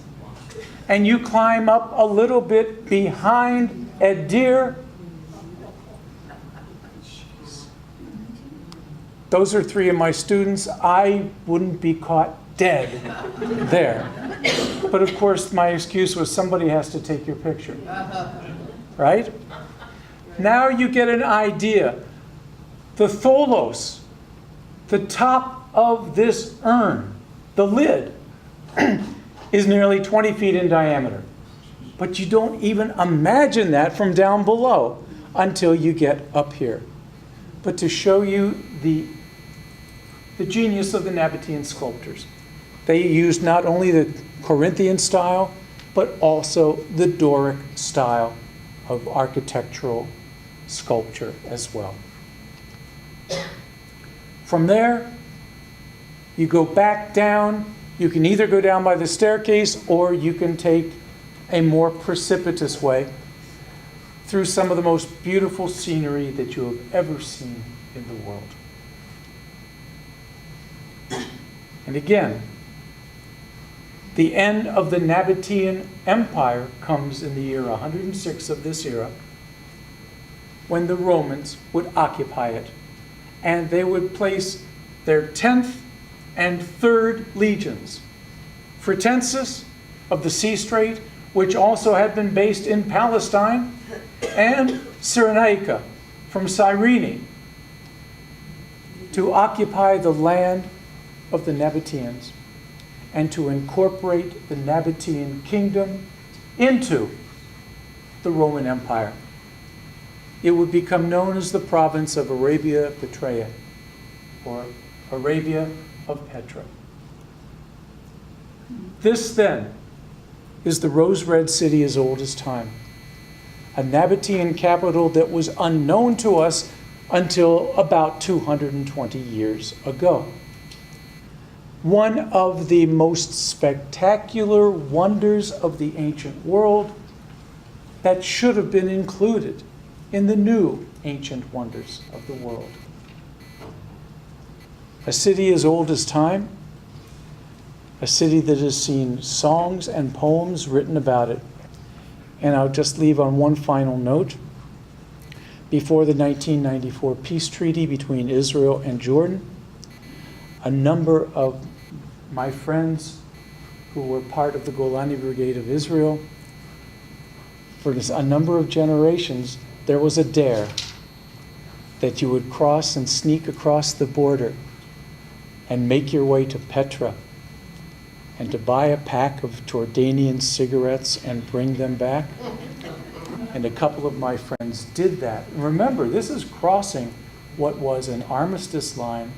and you climb up a little bit behind Deir. Those are 3 of my students. I wouldn't be caught dead there. But of course, my excuse was somebody has to take your picture. Right? Now you get an idea. The tholos, the top of this urn, the lid, is nearly 20 feet in diameter. But you don't even imagine that from down below until you get up here. But to show you the genius of the Nabatean sculptors, they used not only the Corinthian style, but also the Doric style of architectural sculpture as well. From there, you go back down. You can either go down by the staircase, or you can take a more precipitous way through some of the most beautiful scenery that you have ever seen in the world. And again, the end of the Nabatean Empire comes in the year 106 of this era, when the Romans would occupy it, and they would place their 10th and 3rd legions, Fretensis of the Sea Strait, which also had been based in Palestine, and Cyrenaica from Cyrene, to occupy the land of the Nabateans and to incorporate the Nabatean kingdom into the Roman Empire. It would become known as the province of Arabia Petraea, or Arabia of Petra. This then is the rose-red city as old as time, a Nabatean capital that was unknown to us until about 220 years ago. One of the most spectacular wonders of the ancient world that should have been included in the new ancient wonders of the world. A city as old as time, a city that has seen songs and poems written about it. And I'll just leave on one final note. Before the 1994 peace treaty between Israel and Jordan, a number of my friends who were part of the Golani Brigade of Israel, for a number of generations, there was a Deir that you would cross and sneak across the border and make your way to Petra and to buy a pack of Jordanian cigarettes and bring them back. And a couple of my friends did that. And remember, this is crossing what was an armistice line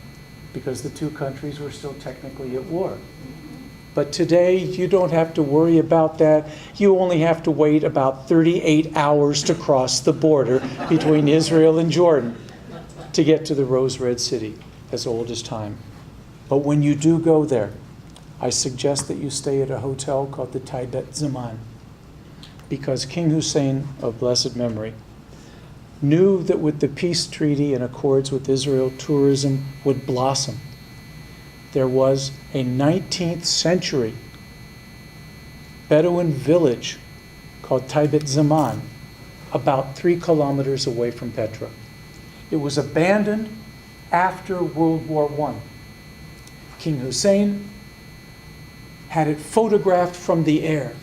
because the 2 countries were still technically at war. But today, you don't have to worry about that. You only have to wait about 38 hours to cross the border between Israel and Jordan to get to the Rose-Red City, as old as time. But when you do go there, I suggest that you stay at a hotel called the Tibet Zaman, because King Hussein, of blessed memory, knew that with the peace treaty and accords with Israel, tourism would blossom. There was a 19th century Bedouin village called Tibet Zaman, about 3 kilometers away from Petra. It was abandoned after World War I. King Hussein had it photographed from the air.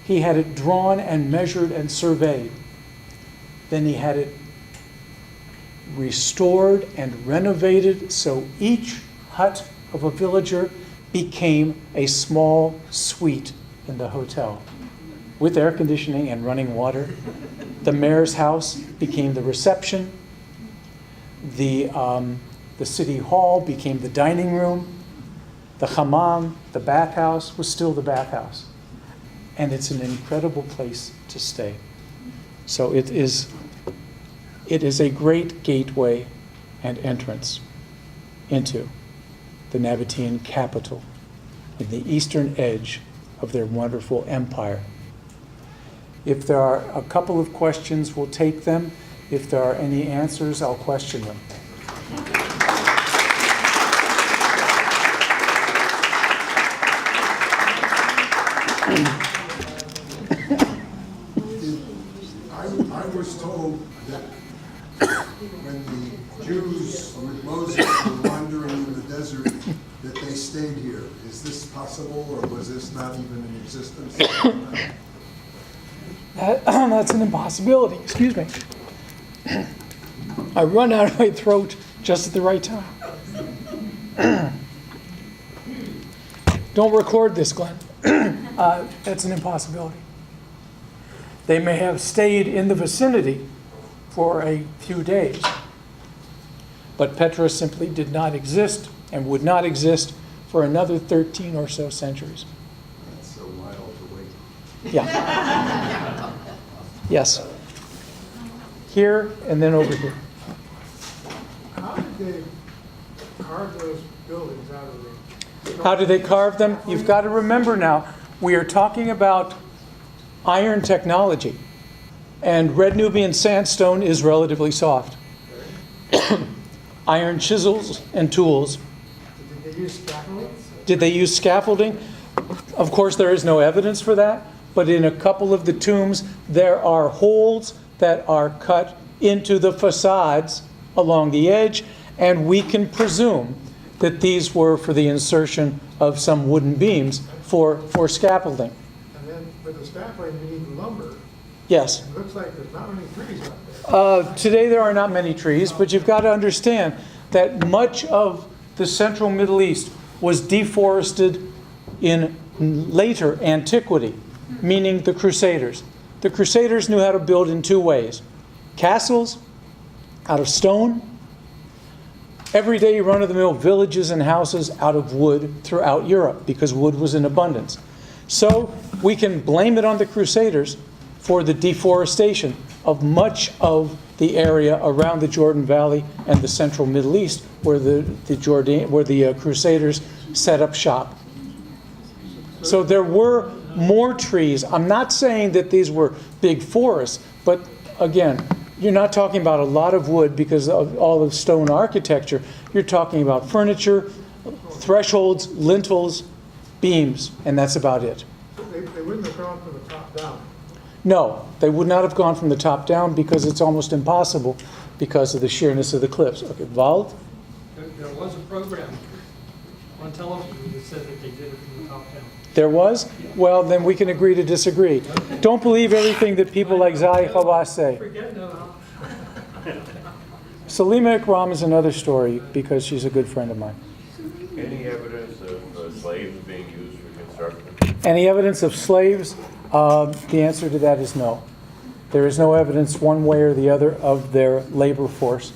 He had it drawn and measured and surveyed. Then he had it restored and renovated so each hut of a villager became a small suite in the hotel with air conditioning and running water. The mayor's house became the reception. The city hall became the dining room. The hammam, the bathhouse, was still the bathhouse. And it's an incredible place to stay. So it is a great gateway and entrance into the Nabatean capital in the eastern edge of their wonderful empire. If there are a couple of questions, we'll take them. If there are any answers, I'll question them. I was told that when the Jews with Moses were wandering in the desert, that they stayed here. Is this possible, or was this not even in existence? That's an impossibility. Excuse me. I run out of my throat just at the right time. Don't record this, Glenn. That's an impossibility. They may have stayed in the vicinity for a few days, but Petra simply did not exist and would not exist for another 13 or so centuries. That's so wild to wait. Yeah. Yes. Here and then over here. How did they carve those buildings out of the... How do they carve them? You've got to remember now, we are talking about iron technology, and red Nubian sandstone is relatively soft. Iron chisels and tools. Did they use scaffolding? Did they use scaffolding? Of course, there is no evidence for that, but in a couple of the tombs, there are holes that are cut into the facades along the edge, and we can presume that these were for the insertion of some wooden beams for scaffolding. And then with the scaffolding, you need lumber. Yes. It looks like there's not many trees out there. Today there are not many trees, but you've got to understand that much of the central Middle East was deforested in later antiquity, meaning the Crusaders. The Crusaders knew how to build in two ways. Castles out of stone, everyday run-of-the-mill villages and houses out of wood throughout Europe, because wood was in abundance. So we can blame it on the Crusaders for the deforestation of much of the area around the Jordan Valley and the central Middle East, where the Crusaders set up shop. So there were more trees. I'm not saying that these were big forests, but again, you're not talking about a lot of wood because of all of stone architecture. You're talking about furniture, thresholds, lintels, beams, and that's about it. They wouldn't have gone from the top down. No, they would not have gone from the top down because it's almost impossible because of the sheerness of the cliffs. Okay, Wald? There was a program on television that said that they did it from the top down. There was? Well, then we can agree to disagree. Don't believe everything that people like Zahi Hawass say. Forget no. Salima Ikram is another story because she's a good friend of mine. Any evidence of slaves being used for construction? Any evidence of slaves? The answer to that is no. There is no evidence one way or the other of their labor force,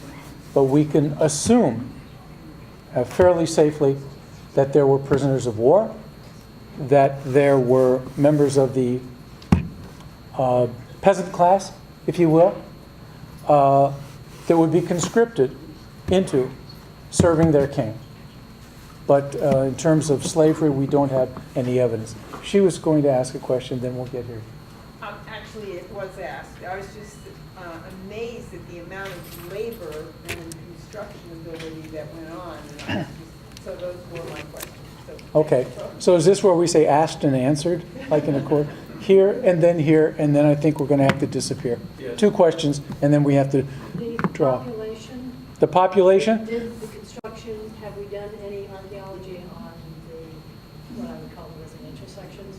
but we can assume fairly safely that there were prisoners of war, that there were members of the peasant class, if you will, that would be conscripted into serving their king. But in terms of slavery, we don't have any evidence. She was going to ask a question, then we'll get here. Actually, it was asked. I was just amazed at the amount of labor and construction ability that went on. And so those were my questions. So, Okay, so is this where we say asked and answered, like in a court? Here, and then I think we're going to have to disappear. Yes. 2 questions, and then we have to The draw. population, The population? did the construction, have we done any archaeology on the, what I would call the residential sections?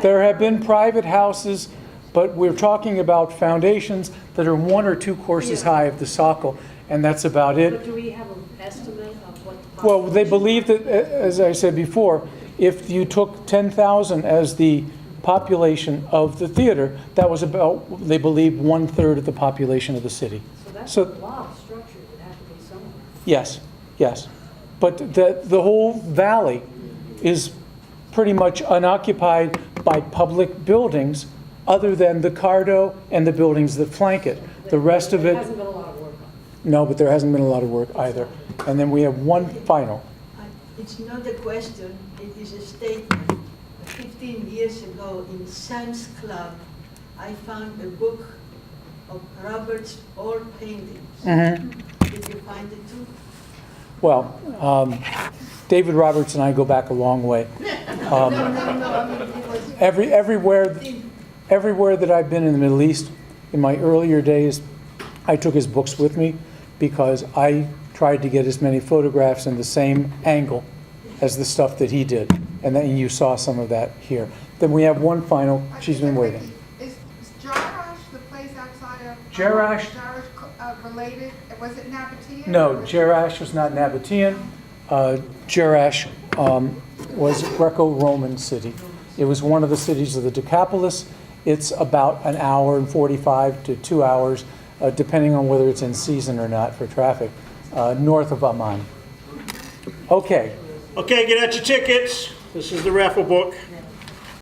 There have been private houses, but we're talking about foundations that are 1 or 2 courses high of the socle, and that's about But it. do we have an estimate of what the Well, they population- believe that, as I said before, if you took 10,000 as the population of the theater, that was about, they believe, 1/3 of the population of the city. So that's a So- lot of structures that have to be somewhere. Yes, yes. But the whole valley is pretty much unoccupied by public buildings other than the Cardo and the buildings that flank it. The rest of There it, hasn't been a lot of work on it. no, but there hasn't been a lot of work either. And then we have one final. It's not a question, it is a statement. 15 years ago in Sam's Club, I found a book of Robert's old paintings. Did you find it too? Well, David Roberts and I go back a long way. No, I mean, it was Everywhere that I've been in the Middle East, in my earlier days, I took his books with me because I tried to get as many photographs in the same angle as the stuff that he did. And then you saw some of that here. Then we have one final. She's been waiting. Is Jarash the place outside of? Jerash? Jarash related, was it Nabatean? No, Jerash was not Nabatean. Jerash was a Greco-Roman city. It was one of the cities of the Decapolis. It's about an hour and 45 to 2 hours, depending on whether it's in season or not for traffic, north of Amman. Okay. Okay, get out your tickets. This is the raffle book.